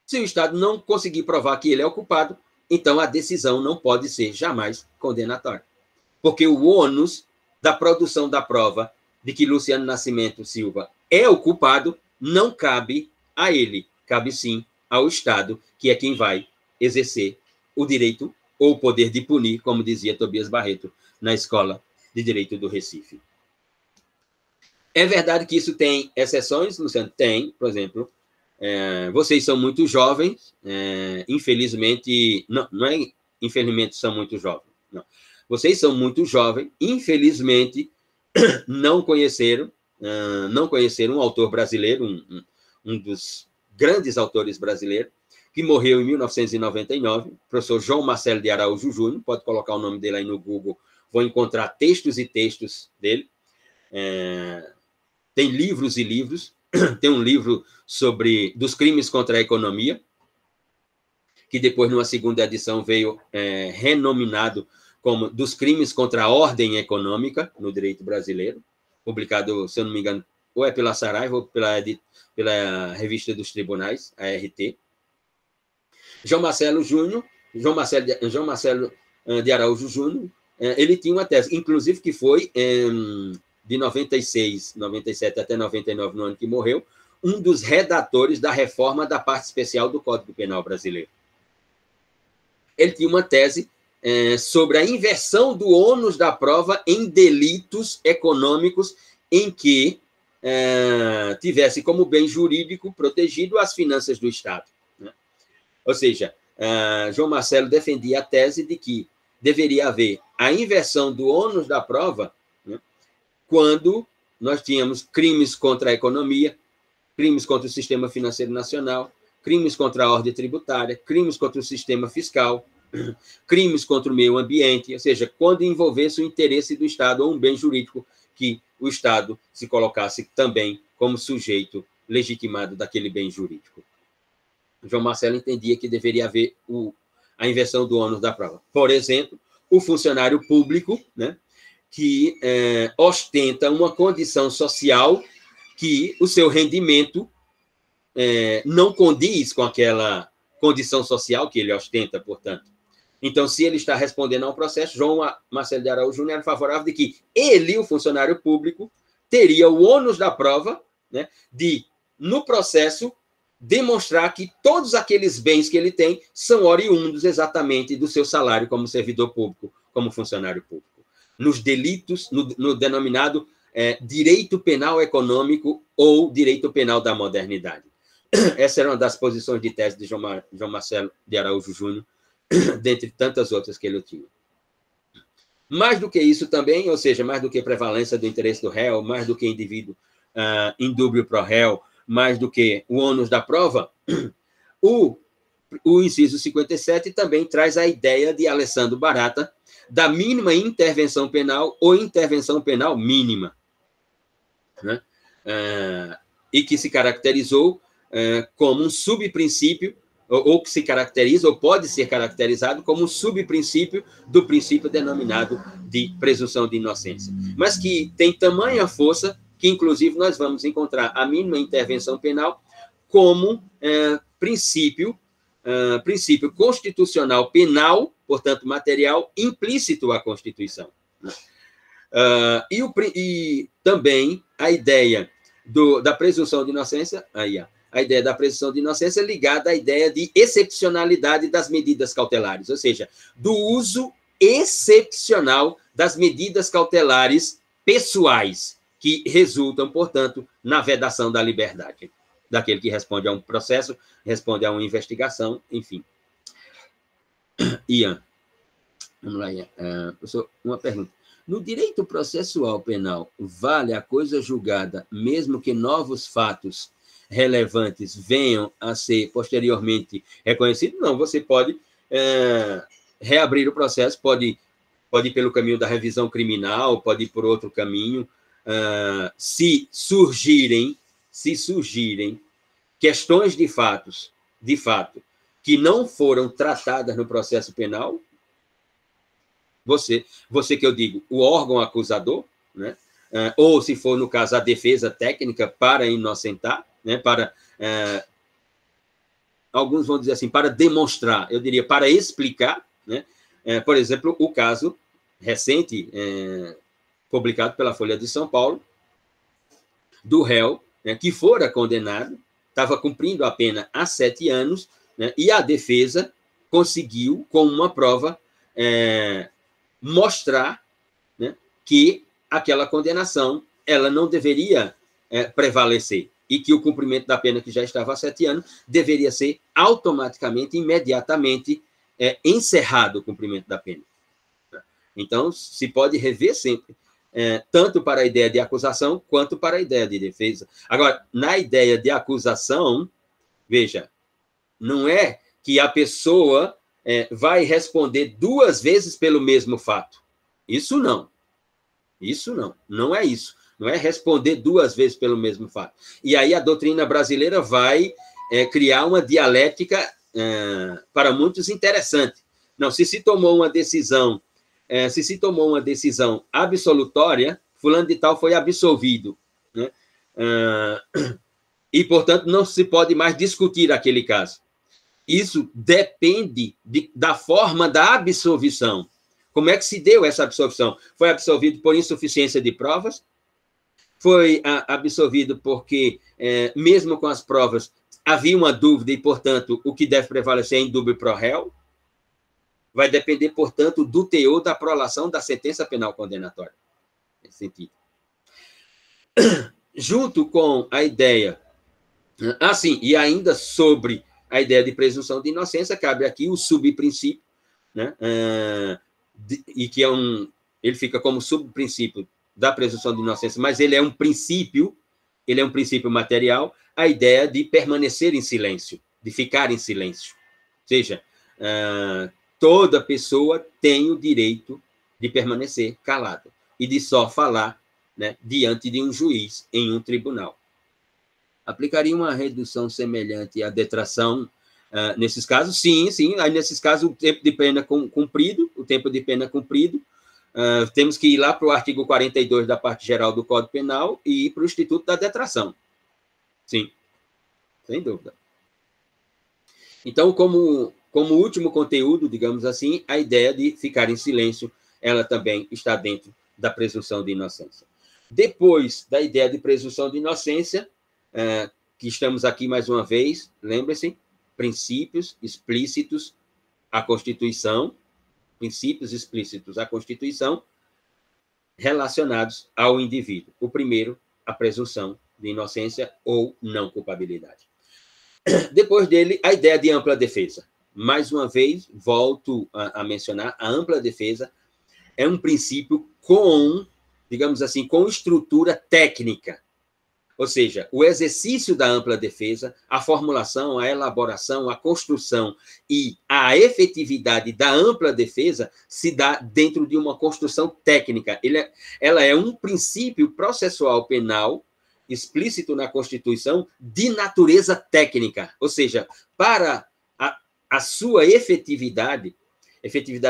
Se o Estado não conseguir provar que ele é o culpado, então a decisão não pode ser jamais condenatória. Porque o ônus da produção da prova de que Luciano Nascimento Silva é o culpado não cabe a ele, cabe sim ao Estado, que é quem vai exercer o direito ou o poder de punir, como dizia Tobias Barreto na Escola de Direito do Recife. É verdade que isso tem exceções, Luciano? Tem, por exemplo, vocês são muito jovens, infelizmente, não é infelizmente são muito jovens, não. Vocês são muito jovens, infelizmente, não conheceram um autor brasileiro, um dos grandes autores brasileiros, que morreu em 1999, professor João Marcelo de Araújo Júnior, pode colocar o nome dele aí no Google, vão encontrar textos e textos dele. Tem livros e livros. Tem um livro dos crimes contra a economia, que depois, numa segunda edição, veio renominado como dos crimes contra a ordem econômica no direito brasileiro, publicado, se eu não me engano, ou é pela Saraiva ou pela Revista dos Tribunais, a RT. João Marcelo de Araújo Júnior ele tinha uma tese, inclusive que foi de 96, 97 até 99, no ano que morreu, um dos redatores da reforma da parte especial do Código Penal brasileiro. Ele tinha uma tese sobre a inversão do ônus da prova em delitos econômicos em que tivesse como bem jurídico protegido as finanças do Estado, né? Ou seja, João Marcelo defendia a tese de que deveria haver a inversão do ônus da prova, né, quando nós tínhamos crimes contra a economia, crimes contra o sistema financeiro nacional, crimes contra a ordem tributária, crimes contra o sistema fiscal, crimes contra o meio ambiente, ou seja, quando envolvesse o interesse do Estado ou um bem jurídico que o Estado se colocasse também como sujeito legitimado daquele bem jurídico. João Marcelo entendia que deveria haver a inversão do ônus da prova. Por exemplo, o funcionário público, né, que ostenta uma condição social que o seu rendimento não condiz com aquela condição social que ele ostenta, portanto. Então, se ele está respondendo a um processo, João Marcelo de Araújo Júnior era favorável de que ele, o funcionário público, teria o ônus da prova, né, de, no processo, demonstrar que todos aqueles bens que ele tem são oriundos exatamente do seu salário como servidor público, como funcionário público. Nos delitos, no denominado direito penal econômico ou direito penal da modernidade. Essa era uma das posições de tese de João Marcelo de Araújo Júnior, dentre tantas outras que ele tinha. Mais do que isso também, ou seja, mais do que prevalência do interesse do réu, mais do que indivíduo indúbio pro réu, mais do que o ônus da prova, o inciso 57 também traz a ideia de Alessandro Barata da mínima intervenção penal ou intervenção penal mínima, né? E que se caracterizou como um subprincípio, ou que se caracteriza, ou pode ser caracterizado como um subprincípio do princípio denominado de presunção de inocência, mas que tem tamanha força que, inclusive, nós vamos encontrar a mínima intervenção penal como princípio constitucional penal, portanto, material, implícito à Constituição. E também a ideia da presunção de inocência, a ideia da presunção de inocência ligada à ideia de excepcionalidade das medidas cautelares, ou seja, do uso excepcional das medidas cautelares pessoais, que resultam, portanto, na vedação da liberdade daquele que responde a um processo, responde a uma investigação, enfim. Ian, vamos lá, Ian. Professor, uma pergunta. No direito processual penal, vale a coisa julgada, mesmo que novos fatos relevantes venham a ser posteriormente reconhecidos? Não, você pode reabrir o processo, pode ir pelo caminho da revisão criminal, pode ir por outro caminho, se surgirem questões de fato, que não foram tratadas no processo penal, você que eu digo, o órgão acusador, né? Ou, se for, no caso, a defesa técnica para inocentar, né? Para, alguns vão dizer assim, para demonstrar, eu diria, para explicar, né? Por exemplo, o caso recente, publicado pela Folha de São Paulo, do réu, né, que fora condenado, estava cumprindo a pena há 7 anos, né, e a defesa conseguiu, com uma prova, mostrar, né, que aquela condenação ela não deveria prevalecer e que o cumprimento da pena, que já estava há 7 anos, deveria ser automaticamente, imediatamente encerrado o cumprimento da pena. Então, se pode rever sempre, tanto para a ideia de acusação quanto para a ideia de defesa. Agora, na ideia de acusação, veja, não é que a pessoa vai responder 2 vezes pelo mesmo fato. Isso não. Não é isso. Não é responder 2 vezes pelo mesmo fato. E aí a doutrina brasileira vai criar uma dialética para muitos interessante. Não, se tomou uma decisão absolutória, fulano de tal foi absolvido, né? E, portanto, não se pode mais discutir aquele caso. Isso depende da forma da absolvição. Como é que se deu essa absolvição? Foi absolvido por insuficiência de provas? Foi absolvido porque, mesmo com as provas, havia uma dúvida e, portanto, o que deve prevalecer é indúbio pro réu? Vai depender, portanto, do teor da prolação da sentença penal condenatória. Nesse sentido. Junto com a ideia... sim, e ainda sobre a ideia de presunção de inocência, cabe aqui o subprincípio, né? E que ele fica como subprincípio da presunção de inocência, mas ele é um princípio material, a ideia de permanecer em silêncio, de ficar em silêncio. Ou seja, toda pessoa tem o direito de permanecer calada e de só falar, né, diante de um juiz em um tribunal. Aplicaria uma redução semelhante à detração nesses casos? Sim. Aí, nesses casos, o tempo de pena cumprido, temos que ir lá para o artigo 42 da parte geral do Código Penal e ir para o Instituto da Detração. Sim, sem dúvida. Então, como último conteúdo, digamos assim, a ideia de ficar em silêncio, ela também está dentro da presunção de inocência. Depois da ideia de presunção de inocência, que estamos aqui mais uma vez, lembre-se, princípios explícitos à Constituição, relacionados ao indivíduo. O primeiro, a presunção de inocência ou não culpabilidade. Depois dele, a ideia de ampla defesa. Mais uma vez, volto a mencionar, a ampla defesa é um princípio digamos assim, com estrutura técnica. Ou seja, o exercício da ampla defesa, a formulação, a elaboração, a construção e a efetividade da ampla defesa se dá dentro de uma construção técnica. Ela é um princípio processual penal explícito na Constituição de natureza técnica. Ou seja, para a sua efetividade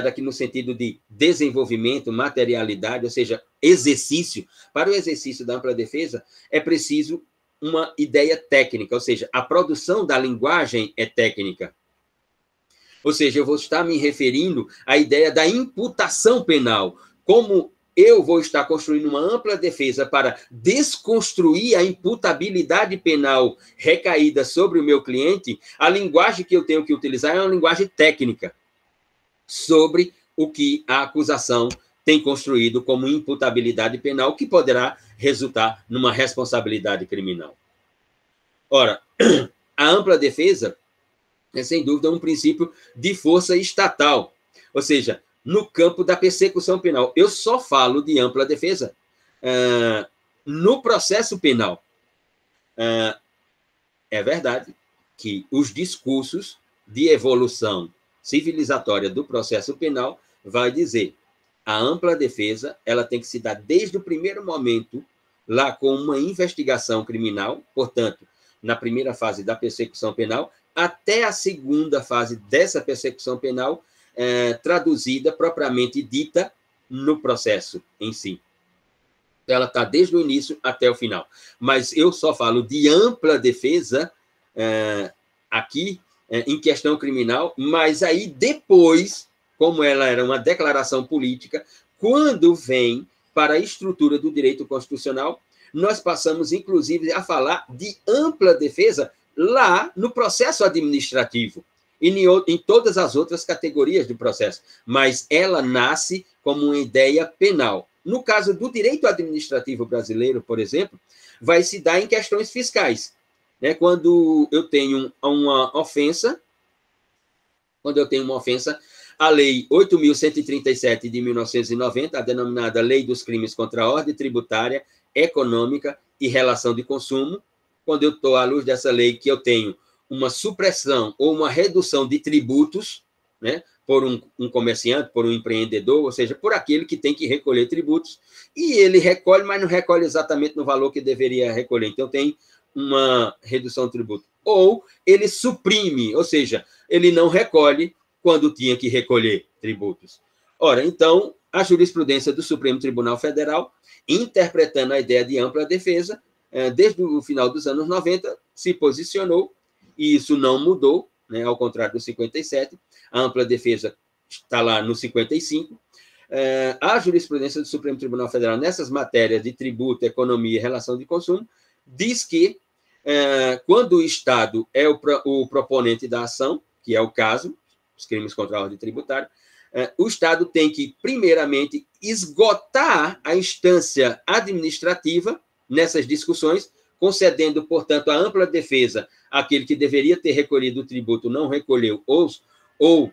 aqui no sentido de desenvolvimento, materialidade, ou seja, exercício, para o exercício da ampla defesa, é preciso uma ideia técnica, ou seja, a produção da linguagem é técnica. Ou seja, eu vou estar me referindo à ideia da imputação penal, como eu vou estar construindo uma ampla defesa para desconstruir a imputabilidade penal recaída sobre o meu cliente, a linguagem que eu tenho que utilizar é uma linguagem técnica sobre o que a acusação tem construído como imputabilidade penal, que poderá resultar numa responsabilidade criminal. Ora, a ampla defesa é, sem dúvida, um princípio de força estatal, ou seja, no campo da persecução penal. Eu só falo de ampla defesa no processo penal. É verdade que os discursos de evolução civilizatória do processo penal vai dizer a ampla defesa ela tem que se dar desde o primeiro momento lá com uma investigação criminal, portanto, na primeira fase da persecução penal, até a segunda fase dessa persecução penal, traduzida propriamente dita no processo em si. Ela está desde o início até o final. Mas eu só falo de ampla defesa aqui, em questão criminal, mas aí depois, como ela era uma declaração política, quando vem para a estrutura do direito constitucional, nós passamos, inclusive, a falar de ampla defesa lá no processo administrativo e em todas as outras categorias do processo, mas ela nasce como uma ideia penal. No caso do direito administrativo brasileiro, por exemplo, vai se dar em questões fiscais. Quando eu tenho uma ofensa, a Lei 8.137 de 1990, a denominada Lei dos Crimes contra a Ordem Tributária, Econômica e Relação de Consumo, quando eu estou à luz dessa lei que eu tenho uma supressão ou uma redução de tributos, por um comerciante, por um empreendedor, ou seja, por aquele que tem que recolher tributos, e ele recolhe, mas não recolhe exatamente no valor que deveria recolher. Então, tem uma redução de tributo. Ou ele suprime, ou seja, ele não recolhe quando tinha que recolher tributos. Ora, então, a jurisprudência do Supremo Tribunal Federal, interpretando a ideia de ampla defesa, desde o final dos anos 90, se posicionou, e isso não mudou, ao contrário do 57, a ampla defesa está lá no 55, A jurisprudência do Supremo Tribunal Federal nessas matérias de tributo, economia e relação de consumo diz que, quando o Estado é o proponente da ação, que é o caso, os crimes contra a ordem tributária, o Estado tem que, primeiramente, esgotar a instância administrativa nessas discussões, concedendo, portanto, a ampla defesa àquele que deveria ter recolhido o tributo, não recolheu, ou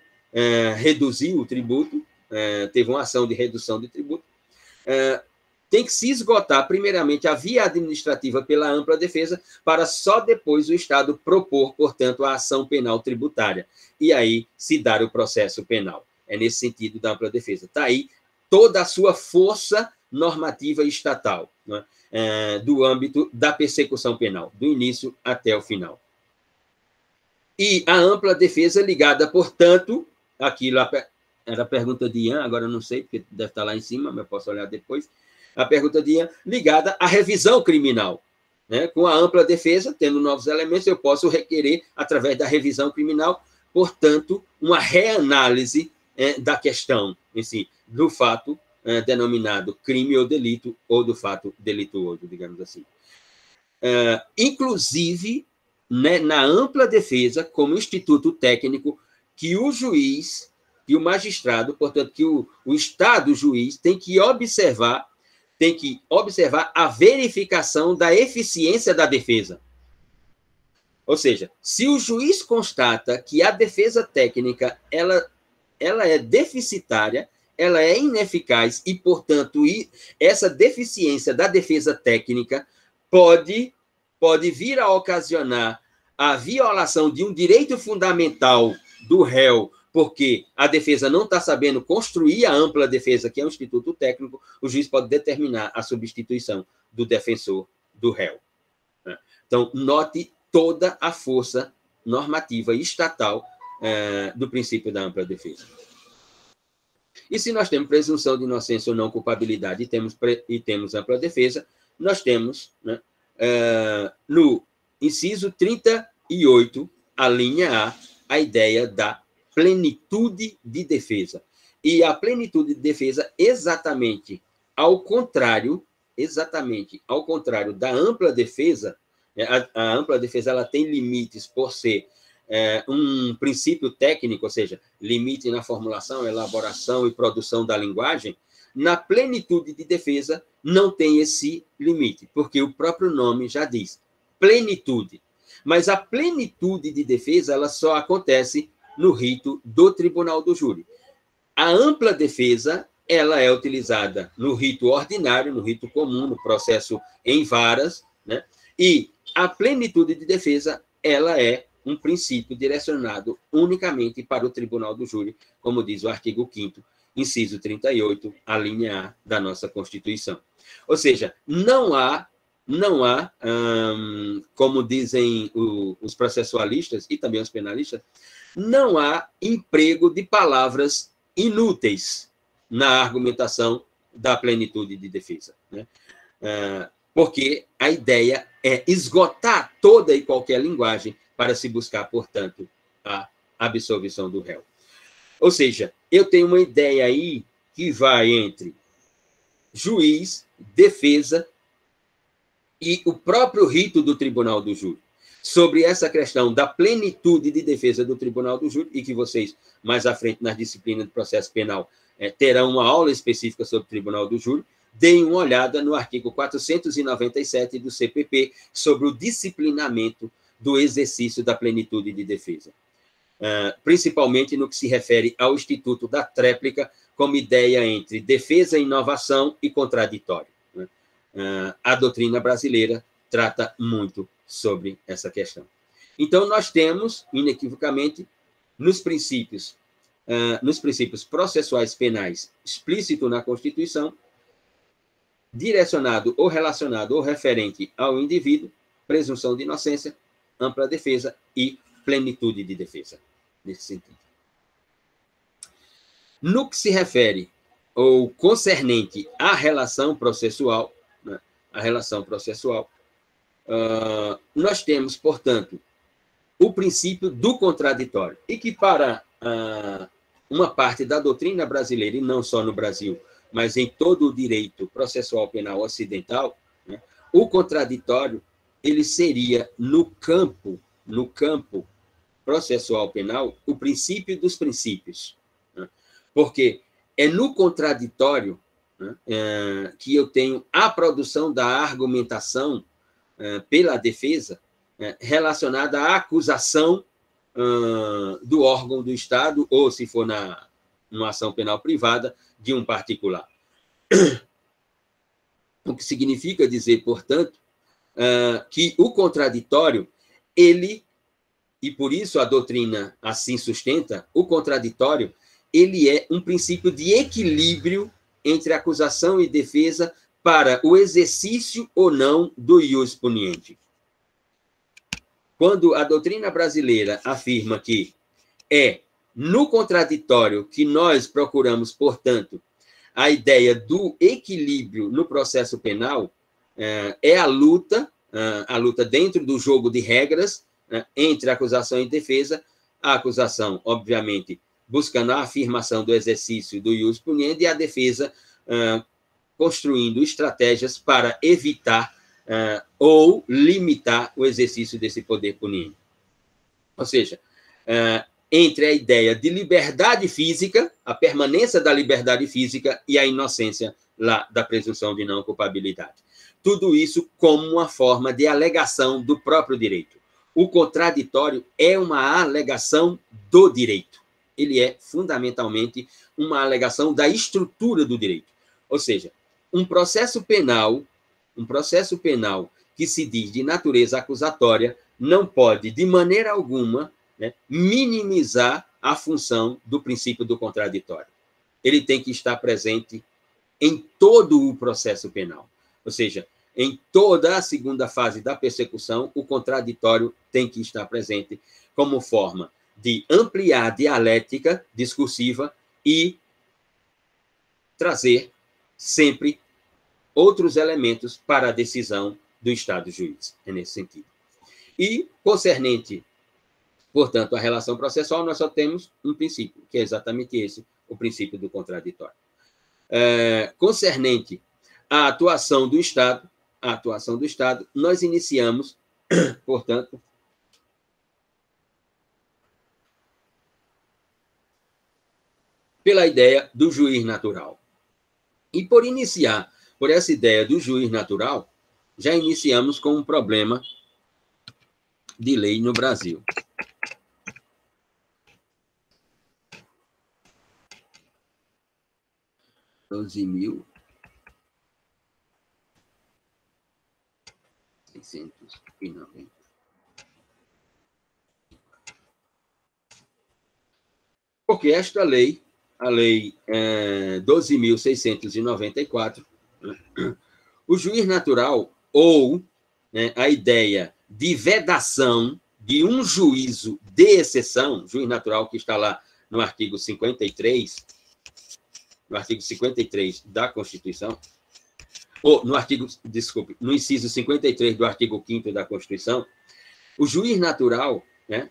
reduziu o tributo, teve uma ação de redução de tributo. Tem que se esgotar, primeiramente, a via administrativa pela ampla defesa, para só depois o Estado propor, portanto, a ação penal tributária. E aí se dar o processo penal. É nesse sentido da ampla defesa. Está aí toda a sua força normativa estatal, né? Do âmbito da persecução penal, do início até o final. E a ampla defesa ligada, portanto, aquilo era a pergunta de Ian, agora eu não sei, porque deve estar lá em cima, mas eu posso olhar depois. A pergunta de Ian, ligada à revisão criminal. Né? Com a ampla defesa, tendo novos elementos, eu posso requerer, através da revisão criminal, portanto, uma reanálise da questão em si, do fato denominado crime ou delito, ou do fato delituoso, digamos assim. Inclusive, né, na ampla defesa, como instituto técnico, que o juiz e o magistrado, portanto, que o Estado juiz tem que observar a verificação da eficiência da defesa. Ou seja, se o juiz constata que a defesa técnica ela é deficitária, ela é ineficaz e, portanto, essa deficiência da defesa técnica pode vir a ocasionar a violação de um direito fundamental do réu, porque a defesa não está sabendo construir a ampla defesa, que é um instituto técnico, o juiz pode determinar a substituição do defensor do réu. Então, note toda a força normativa estatal do princípio da ampla defesa. E se nós temos presunção de inocência ou não culpabilidade e temos ampla defesa, nós temos, né, no inciso 38, a linha a ideia da plenitude de defesa. E a plenitude de defesa, exatamente ao contrário da ampla defesa, a ampla defesa ela tem limites por ser um princípio técnico, ou seja, limite na formulação, elaboração e produção da linguagem. Na plenitude de defesa não tem esse limite, porque o próprio nome já diz, plenitude. Mas a plenitude de defesa ela só acontece no rito do tribunal do júri. A ampla defesa ela é utilizada no rito ordinário, no rito comum, no processo em varas, né? E a plenitude de defesa ela é um princípio direcionado unicamente para o tribunal do júri, como diz o artigo 5º, inciso 38, a linha A da nossa Constituição. Ou seja, não há, como dizem os processualistas e também os penalistas, não há emprego de palavras inúteis na argumentação da plenitude de defesa, né? Porque a ideia é esgotar toda e qualquer linguagem para se buscar, portanto, a absolvição do réu. Ou seja, eu tenho uma ideia aí que vai entre juiz, defesa e o próprio rito do tribunal do júri. Sobre essa questão da plenitude de defesa do tribunal do júri, e que vocês, mais à frente, nas disciplinas de processo penal, terão uma aula específica sobre o tribunal do júri, deem uma olhada no artigo 497 do CPP sobre o disciplinamento do exercício da plenitude de defesa, principalmente no que se refere ao instituto da tréplica como ideia entre defesa, inovação e contraditório. A doutrina brasileira trata muito sobre essa questão. Então, nós temos, inequivocamente, nos princípios processuais penais explícito na Constituição, direcionado ou relacionado ou referente ao indivíduo, presunção de inocência, ampla defesa e plenitude de defesa, nesse sentido. No que se refere ou concernente à relação processual, né, nós temos, portanto, o princípio do contraditório, e que para uma parte da doutrina brasileira, e não só no Brasil, mas em todo o direito processual penal ocidental, né, o contraditório ele seria, no campo processual penal, o princípio dos princípios. Né, porque é no contraditório, né, que eu tenho a produção da argumentação pela defesa relacionada à acusação do órgão do Estado, ou, se for numa ação penal privada, de um particular. O que significa dizer, portanto, que o contraditório, ele, e por isso a doutrina assim sustenta, o contraditório, ele é um princípio de equilíbrio entre acusação e defesa para o exercício ou não do ius puniendi. Quando a doutrina brasileira afirma que é no contraditório que nós procuramos, portanto, a ideia do equilíbrio no processo penal, é a luta dentro do jogo de regras entre acusação e defesa, a acusação, obviamente, buscando a afirmação do exercício do ius puniendi, e a defesa construindo estratégias para evitar ou limitar o exercício desse poder puniendi. Ou seja, entre a ideia de liberdade física, a permanência da liberdade física e a inocência lá da presunção de não culpabilidade. Tudo isso como uma forma de alegação do próprio direito. O contraditório é uma alegação do direito. Ele é, fundamentalmente, uma alegação da estrutura do direito. Ou seja, um processo penal que se diz de natureza acusatória não pode, de maneira alguma, minimizar a função do princípio do contraditório. Ele tem que estar presente em todo o processo penal. Ou seja, em toda a segunda fase da persecução, o contraditório tem que estar presente como forma de ampliar a dialética discursiva e trazer sempre outros elementos para a decisão do Estado-juiz. É nesse sentido. E, concernente, portanto, à relação processual, nós só temos um princípio, que é exatamente esse, o princípio do contraditório. Concernente à atuação do Estado, nós iniciamos, portanto, pela ideia do juiz natural. E por essa ideia do juiz natural, já iniciamos com um problema de lei no Brasil. R$12.690. Porque esta lei, a Lei 12.694, o juiz natural, ou a ideia de vedação de um juízo de exceção, juiz natural que está lá no artigo 53, da Constituição, ou no inciso 53 do artigo 5º da Constituição, o juiz natural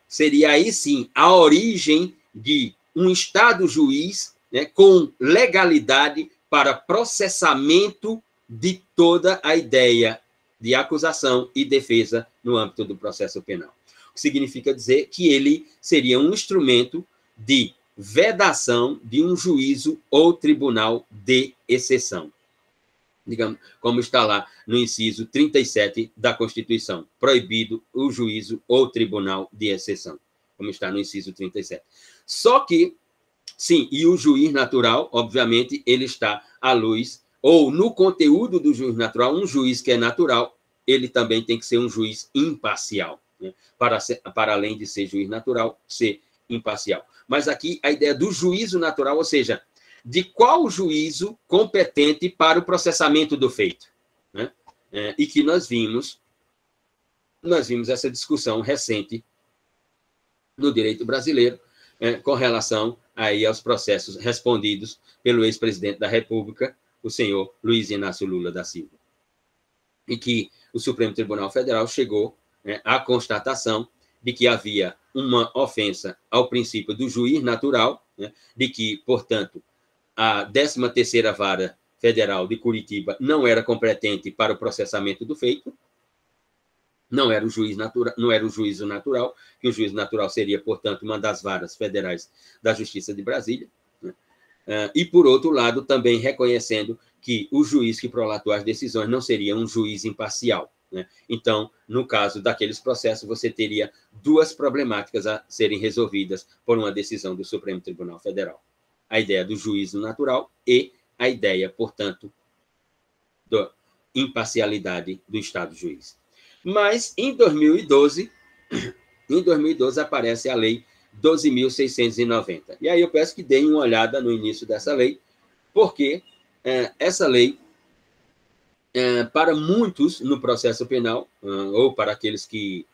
seria aí sim a origem de um Estado-juiz com legalidade para processamento de toda a ideia de acusação e defesa no âmbito do processo penal. O que significa dizer que ele seria um instrumento de vedação de um juízo ou tribunal de exceção. Digamos, como está lá no inciso 37 da Constituição, proibido o juízo ou tribunal de exceção, como está no inciso 37. Só que, sim, e o juiz natural, obviamente, ele está à luz, ou no conteúdo do juiz natural, um juiz que é natural, ele também tem que ser um juiz imparcial, para além de ser juiz natural, ser imparcial. Mas aqui a ideia do juízo natural, ou seja, de qual juízo competente para o processamento do feito. E que nós vimos essa discussão recente no direito brasileiro, com relação aí aos processos respondidos pelo ex-presidente da República, o senhor Luiz Inácio Lula da Silva, e que o Supremo Tribunal Federal chegou à constatação de que havia uma ofensa ao princípio do juiz natural, né, de que, portanto, a 13ª Vara Federal de Curitiba não era competente para o processamento do feito, não era o juiz natural, não era o juízo natural, que o juízo natural seria, portanto, uma das varas federais da Justiça de Brasília, né? E, por outro lado, também reconhecendo que o juiz que prolatou as decisões não seria um juiz imparcial, né? Então, no caso daqueles processos, você teria duas problemáticas a serem resolvidas por uma decisão do Supremo Tribunal Federal. A ideia do juízo natural e a ideia, portanto, da imparcialidade do Estado juiz. Mas, em 2012 aparece a Lei 12.690. E aí eu peço que deem uma olhada no início dessa lei, porque essa lei, para muitos no processo penal, ou para aqueles que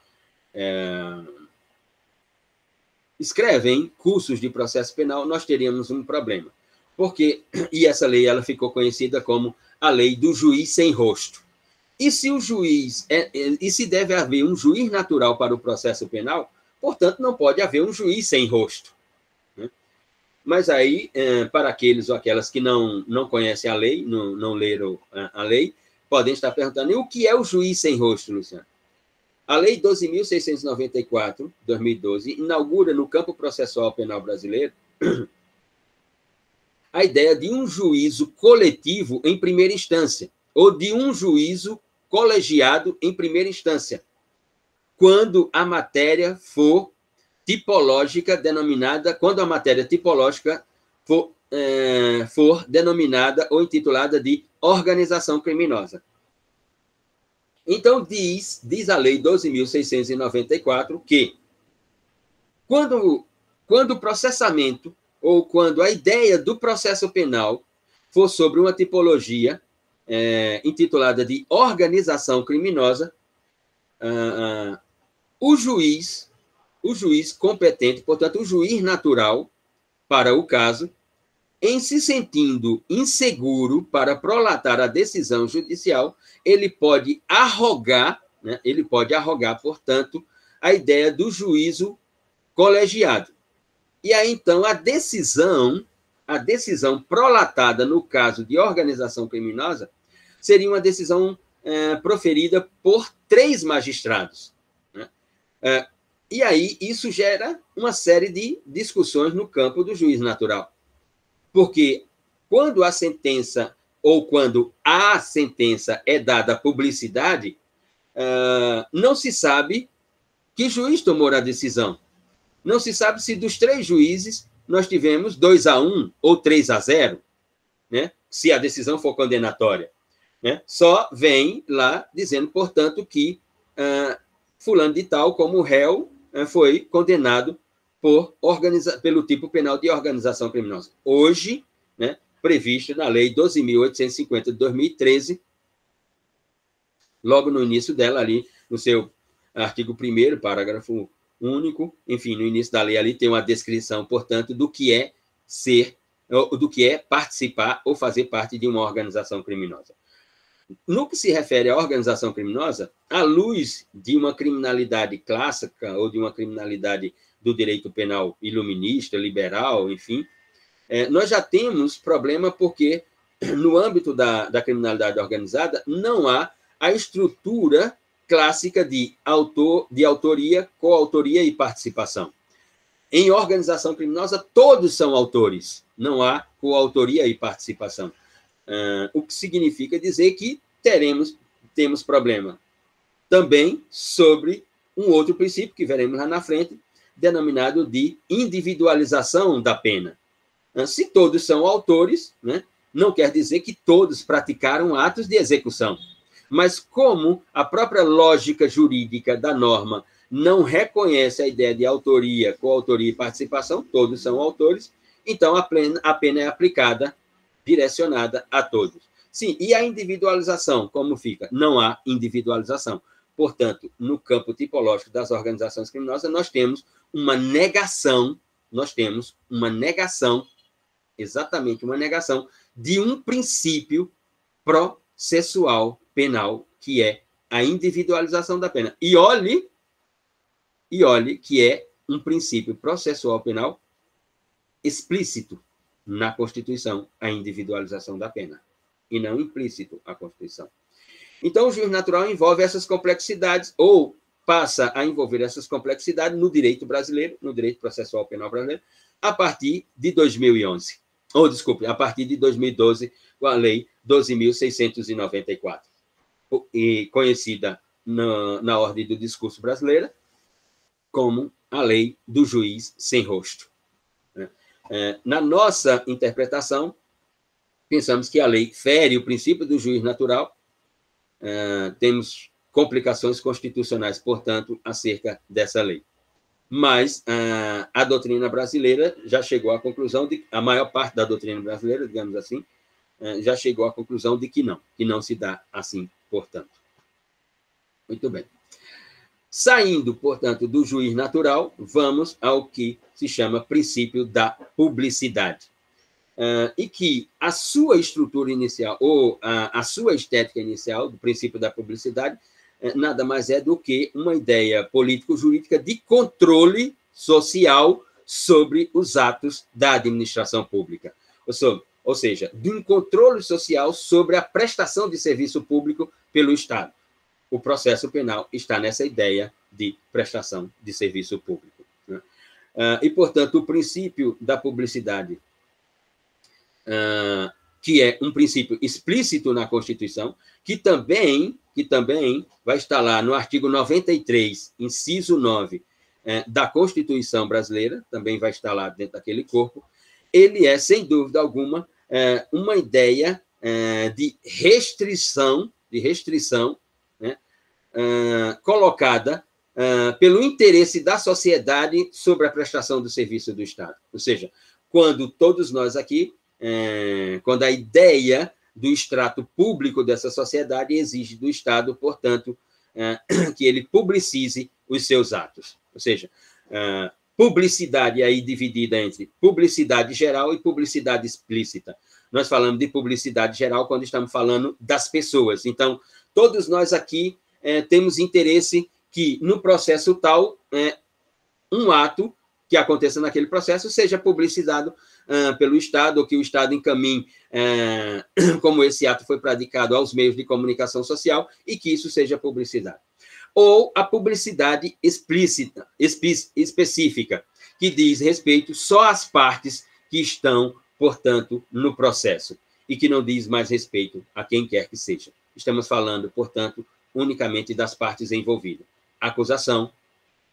escrevem cursos de processo penal, nós teríamos um problema. E essa lei ela ficou conhecida como a Lei do Juiz Sem Rosto. E se o juiz e se deve haver um juiz natural para o processo penal, portanto, não pode haver um juiz sem rosto, né? Mas aí, para aqueles ou aquelas que não conhecem a lei, não leram a lei, podem estar perguntando: e o que é o juiz sem rosto, Luciano? A Lei 12.694, 2012, inaugura no campo processual penal brasileiro a ideia de um juízo coletivo em primeira instância, ou de um juízo colegiado em primeira instância, quando a matéria for tipológica denominada, quando a matéria tipológica for denominada ou intitulada de organização criminosa. Então, diz a Lei 12.694 que, quando o processamento ou quando a ideia do processo penal for sobre uma tipologia intitulada de organização criminosa, o juiz competente, portanto, o juiz natural para o caso, em se sentindo inseguro para prolatar a decisão judicial, ele pode arrogar, né, portanto, a ideia do juízo colegiado. E aí, então, a decisão prolatada no caso de organização criminosa seria uma decisão proferida por 3 magistrados, né? E aí isso gera uma série de discussões no campo do juiz natural. Porque quando a sentença é dada publicidade, não se sabe que juiz tomou a decisão. Não se sabe se dos 3 juízes nós tivemos 2-1 ou 3-0, né? Se a decisão for condenatória, né? Só vem lá dizendo, portanto, que fulano de tal, como réu, foi condenado pelo tipo penal de organização criminosa. Hoje, né, previsto na Lei 12.850 de 2013, logo no início dela, ali, no seu artigo 1º, parágrafo único, enfim, no início da lei ali tem uma descrição, portanto, do que é participar ou fazer parte de uma organização criminosa. No que se refere à organização criminosa, à luz de uma criminalidade clássica ou de uma criminalidade do direito penal iluminista, liberal, enfim, nós já temos problema porque, no âmbito da criminalidade organizada, não há a estrutura clássica de autoria, coautoria e participação. Em organização criminosa, todos são autores, não há coautoria e participação. O que significa dizer que temos problema também sobre um outro princípio que veremos lá na frente, denominado de individualização da pena. Se todos são autores, né, não quer dizer que todos praticaram atos de execução, mas como a própria lógica jurídica da norma não reconhece a ideia de autoria, coautoria e participação, todos são autores, então a pena é aplicada, direcionada a todos. Sim, e a individualização, como fica? Não há individualização. Portanto, no campo tipológico das organizações criminosas, nós temos uma negação, exatamente uma negação de um princípio processual penal, que é a individualização da pena. E olhe que é um princípio processual penal explícito na Constituição a individualização da pena, e não implícito à Constituição. Então, o juiz natural envolve essas complexidades, ou passa a envolver essas complexidades no direito brasileiro, no direito processual penal brasileiro, a partir de 2011. Ou, desculpe, a partir de 2012, com a Lei 12.694, e conhecida na ordem do discurso brasileira como a Lei do Juiz Sem Rosto. Na nossa interpretação, pensamos que a lei fere o princípio do juiz natural, temos complicações constitucionais, portanto, acerca dessa lei. Mas a doutrina brasileira já chegou à conclusão de a maior parte da doutrina brasileira, digamos assim, já chegou à conclusão de que não se dá assim, portanto. Muito bem. Saindo, portanto, do juiz natural, vamos ao que se chama princípio da publicidade. E que a sua estrutura inicial, ou a sua estética inicial, do princípio da publicidade, nada mais é do que uma ideia político-jurídica de controle social sobre os atos da administração pública. Ou seja, de um controle social sobre a prestação de serviço público pelo Estado. O processo penal está nessa ideia de prestação de serviço público. E, portanto, o princípio da publicidade, que é um princípio explícito na Constituição, que também vai estar lá no artigo 93, inciso 9, da Constituição brasileira, também vai estar lá dentro daquele corpo, ele é, sem dúvida alguma, uma ideia de restrição, né, colocada pelo interesse da sociedade sobre a prestação do serviço do Estado. Ou seja, quando todos nós aqui, quando a ideia do extrato público dessa sociedade exige do Estado, portanto, que ele publicize os seus atos. Ou seja, publicidade aí dividida entre publicidade geral e publicidade explícita. Nós falamos de publicidade geral quando estamos falando das pessoas. Então, todos nós aqui temos interesse que, no processo tal, um ato que aconteça naquele processo seja publicitado pelo Estado, ou que o Estado encaminhe como esse ato foi praticado aos meios de comunicação social, e que isso seja publicidade. Ou a publicidade explícita, específica, que diz respeito só às partes que estão, portanto, no processo, e que não diz mais respeito a quem quer que seja. Estamos falando, portanto, unicamente das partes envolvidas, acusação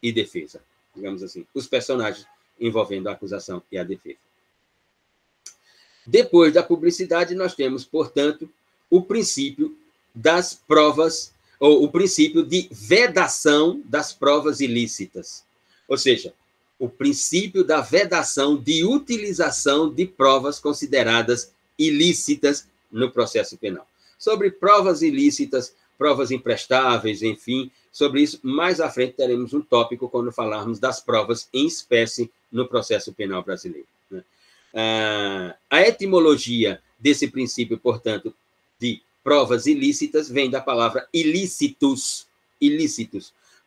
e defesa, digamos assim, os personagens envolvendo a acusação e a defesa. Depois da publicidade, nós temos, portanto, o princípio das provas, ou o princípio de vedação das provas ilícitas. Ou seja, o princípio da vedação de utilização de provas consideradas ilícitas no processo penal. Sobre provas ilícitas, provas imprestáveis, enfim, sobre isso, mais à frente teremos um tópico quando falarmos das provas em espécie no processo penal brasileiro. A etimologia desse princípio, portanto, de provas ilícitas, vem da palavra ilícitus.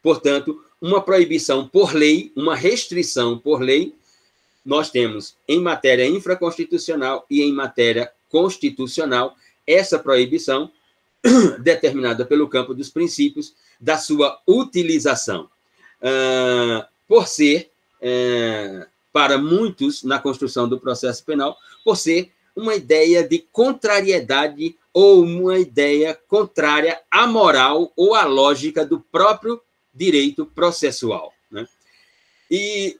Portanto, uma proibição por lei, uma restrição por lei, nós temos em matéria infraconstitucional e em matéria constitucional essa proibição determinada pelo campo dos princípios da sua utilização. Por ser, para muitos, na construção do processo penal, por ser uma ideia de contrariedade ou uma ideia contrária à moral ou à lógica do próprio direito processual. Né? E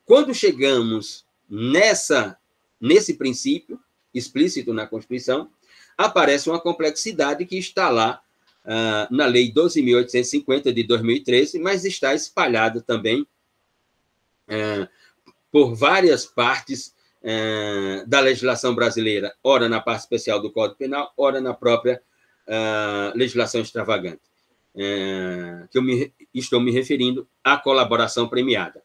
quando chegamos nesse princípio explícito na Constituição, aparece uma complexidade que está lá na Lei 12.850 de 2013, mas está espalhada também por várias partes da legislação brasileira, ora na parte especial do Código Penal, ora na própria legislação extravagante, que eu estou me referindo à colaboração premiada,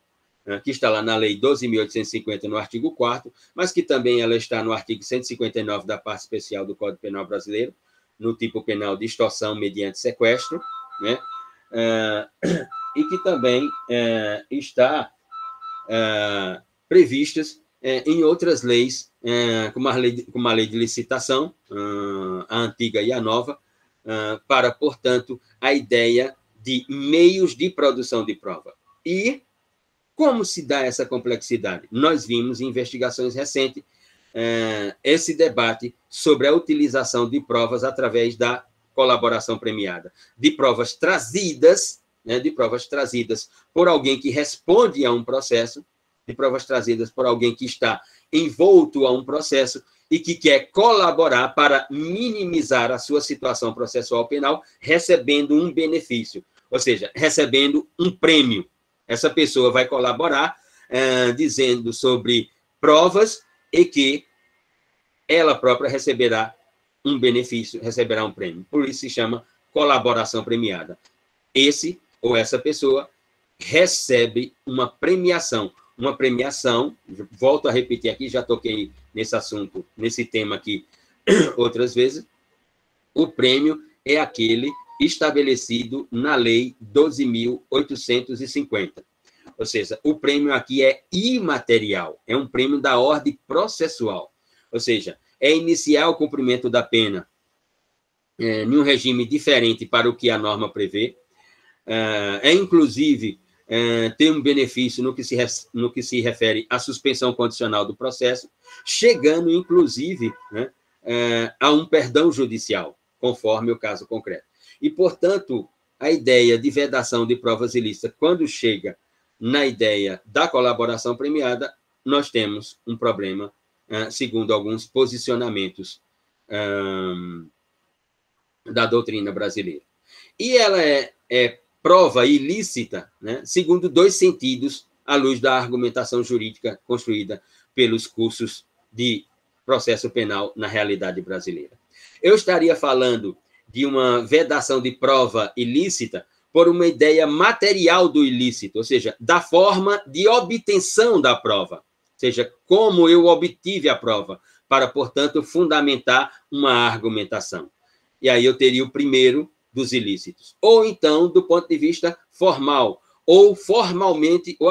que está lá na Lei 12.850, no artigo 4º, mas que também ela está no artigo 159 da parte especial do Código Penal brasileiro, no tipo penal de extorsão mediante sequestro, né? E que também está previstas em outras leis, como a lei de licitação, a antiga e a nova, para, portanto, a ideia de meios de produção de prova. E como se dá essa complexidade? Nós vimos em investigações recentes esse debate sobre a utilização de provas através da colaboração premiada, de provas trazidas, por alguém que responde a um processo, de provas trazidas por alguém que está envolto a um processo e que quer colaborar para minimizar a sua situação processual penal, recebendo um benefício, ou seja, recebendo um prêmio. Essa pessoa vai colaborar dizendo sobre provas e que ela própria receberá um benefício, receberá um prêmio. Por isso se chama colaboração premiada. Esse ou essa pessoa recebe uma premiação. Uma premiação, volto a repetir aqui, já toquei nesse assunto, nesse tema aqui outras vezes, o prêmio é aquele estabelecido na Lei 12.850. Ou seja, o prêmio aqui é imaterial, é um prêmio da ordem processual. Ou seja, é iniciar o cumprimento da pena em um regime diferente para o que a norma prevê, inclusive, tem um benefício no que se refere à suspensão condicional do processo, chegando, inclusive, a um perdão judicial, conforme o caso concreto. E, portanto, a ideia de vedação de provas ilícitas, quando chega na ideia da colaboração premiada, nós temos um problema, segundo alguns posicionamentos da doutrina brasileira. E ela é prova ilícita, segundo dois sentidos, à luz da argumentação jurídica construída pelos cursos de processo penal na realidade brasileira. Eu estaria falando de uma vedação de prova ilícita por uma ideia material do ilícito, ou seja, da forma de obtenção da prova, ou seja, como eu obtive a prova, para, portanto, fundamentar uma argumentação. E aí eu teria o primeiro dos ilícitos. Ou então, do ponto de vista formal, ou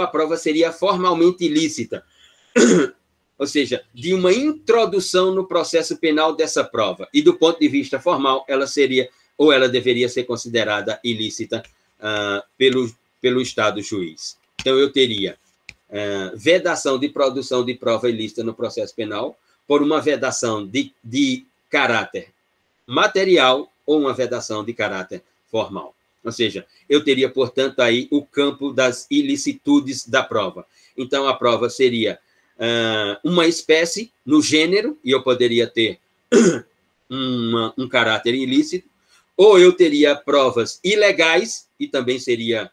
a prova seria formalmente ilícita, ou seja, de uma introdução no processo penal dessa prova. E do ponto de vista formal, ela seria, ou ela deveria ser considerada ilícita pelo Estado juiz. Então, eu teria vedação de produção de prova ilícita no processo penal por uma vedação de caráter material ou uma vedação de caráter formal. Ou seja, eu teria, portanto, aí o campo das ilicitudes da prova. Então, a prova seria uma espécie no gênero, e eu poderia ter um caráter ilícito, ou eu teria provas ilegais, e também seria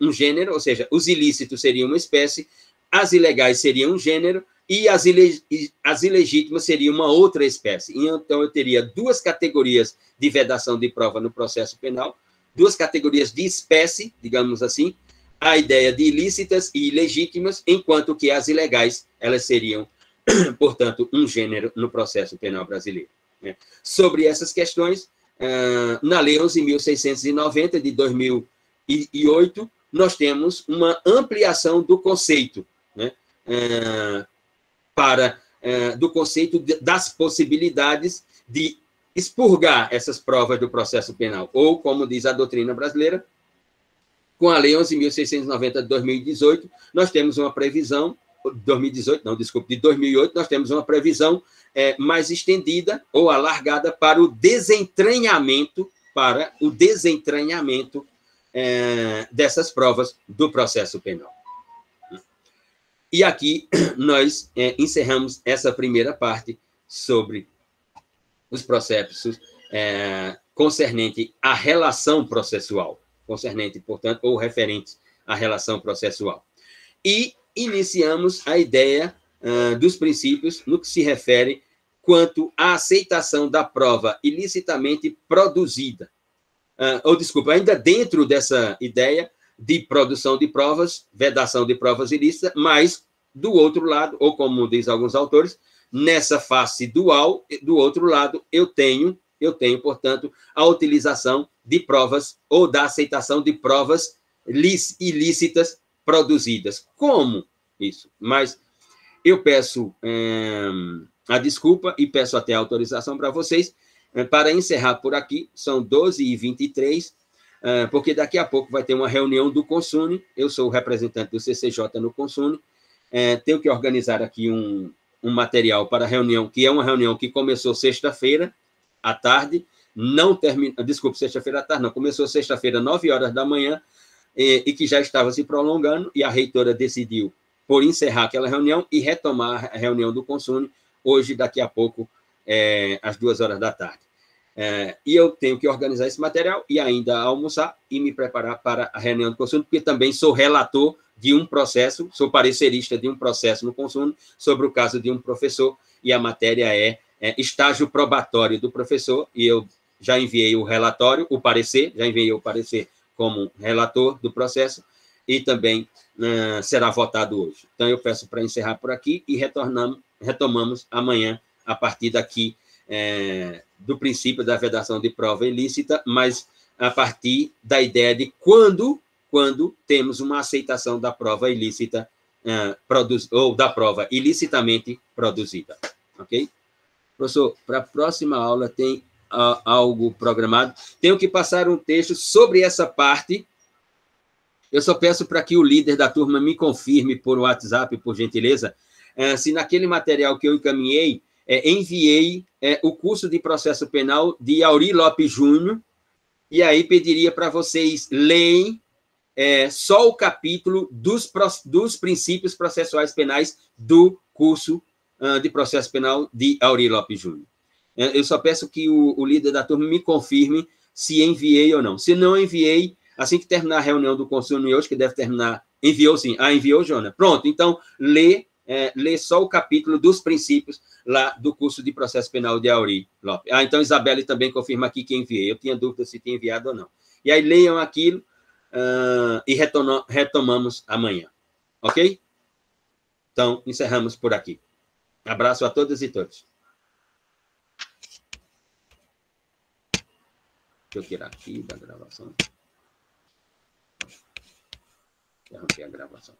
um gênero, ou seja, os ilícitos seriam uma espécie, as ilegais seriam um gênero, e as ilegítimas seriam uma outra espécie. Então, eu teria duas categorias de vedação de prova no processo penal, duas categorias de espécie, digamos assim, a ideia de ilícitas e ilegítimas, enquanto que as ilegais, elas seriam, portanto, um gênero no processo penal brasileiro. Sobre essas questões, na Lei 11.690, de 2008, nós temos uma ampliação do conceito, do conceito das possibilidades de expurgar essas provas do processo penal, ou, como diz a doutrina brasileira, com a Lei 11.690 de 2018, nós temos uma previsão, de 2008, nós temos uma previsão mais estendida ou alargada para o desentranhamento dessas provas do processo penal. E aqui nós encerramos essa primeira parte sobre os processos concernente à relação processual, portanto, ou referentes à relação processual. E iniciamos a ideia dos princípios no que se refere quanto à aceitação da prova ilicitamente produzida. Ainda dentro dessa ideia de produção de provas, vedação de provas ilícitas, mas, do outro lado, ou como diz alguns autores, nessa face dual, do outro lado, eu tenho, portanto, a utilização de provas ou da aceitação de provas ilícitas produzidas. Como isso? Mas Eu peço a desculpa e peço até a autorização para vocês para encerrar por aqui. São 12h23, porque daqui a pouco vai ter uma reunião do Consune. Eu sou o representante do CCJ no Consune. Tenho que organizar aqui um material para a reunião, que é uma reunião que começou sexta-feira à tarde, não termina, desculpe, sexta-feira à tarde, não, começou sexta-feira, 9 horas da manhã, e que já estava se prolongando, e a reitora decidiu por encerrar aquela reunião e retomar a reunião do Consune hoje, daqui a pouco, às 2 horas da tarde. E eu tenho que organizar esse material e ainda almoçar e me preparar para a reunião do Consune, porque também sou relator de um processo, sou parecerista de um processo no Consune sobre o caso de um professor, e a matéria é estágio probatório do professor, e eu já enviei o relatório, o parecer, já enviei o parecer como relator do processo, e também será votado hoje. Então, eu peço para encerrar por aqui e retomamos amanhã, a partir daqui, do princípio da vedação de prova ilícita, mas a partir da ideia de quando temos uma aceitação da prova ilícita, ou da prova ilicitamente produzida. Ok? Professor, para a próxima aula tem algo programado? Tenho que passar um texto sobre essa parte. Eu só peço para que o líder da turma me confirme por WhatsApp, por gentileza, se naquele material que eu encaminhei, enviei o curso de processo penal de Auri Lopes Júnior, e aí pediria para vocês leem só o capítulo dos princípios processuais penais do curso de processo penal de Auri Lopes Júnior. Eu só peço que o líder da turma me confirme se enviei ou não. Se não enviei, assim que terminar a reunião do Consune hoje, que deve terminar, enviou sim. Enviou, Jona. Pronto, então, lê só o capítulo dos princípios lá do curso de processo penal de Auri Lopes. Então, Isabelle também confirma aqui que enviei. Eu tinha dúvida se tinha enviado ou não. E aí, leiam aquilo e retomamos amanhã. Ok? Então, encerramos por aqui. Abraço a todas e todos. Deixa eu tirar aqui da gravação. Interromper a gravação.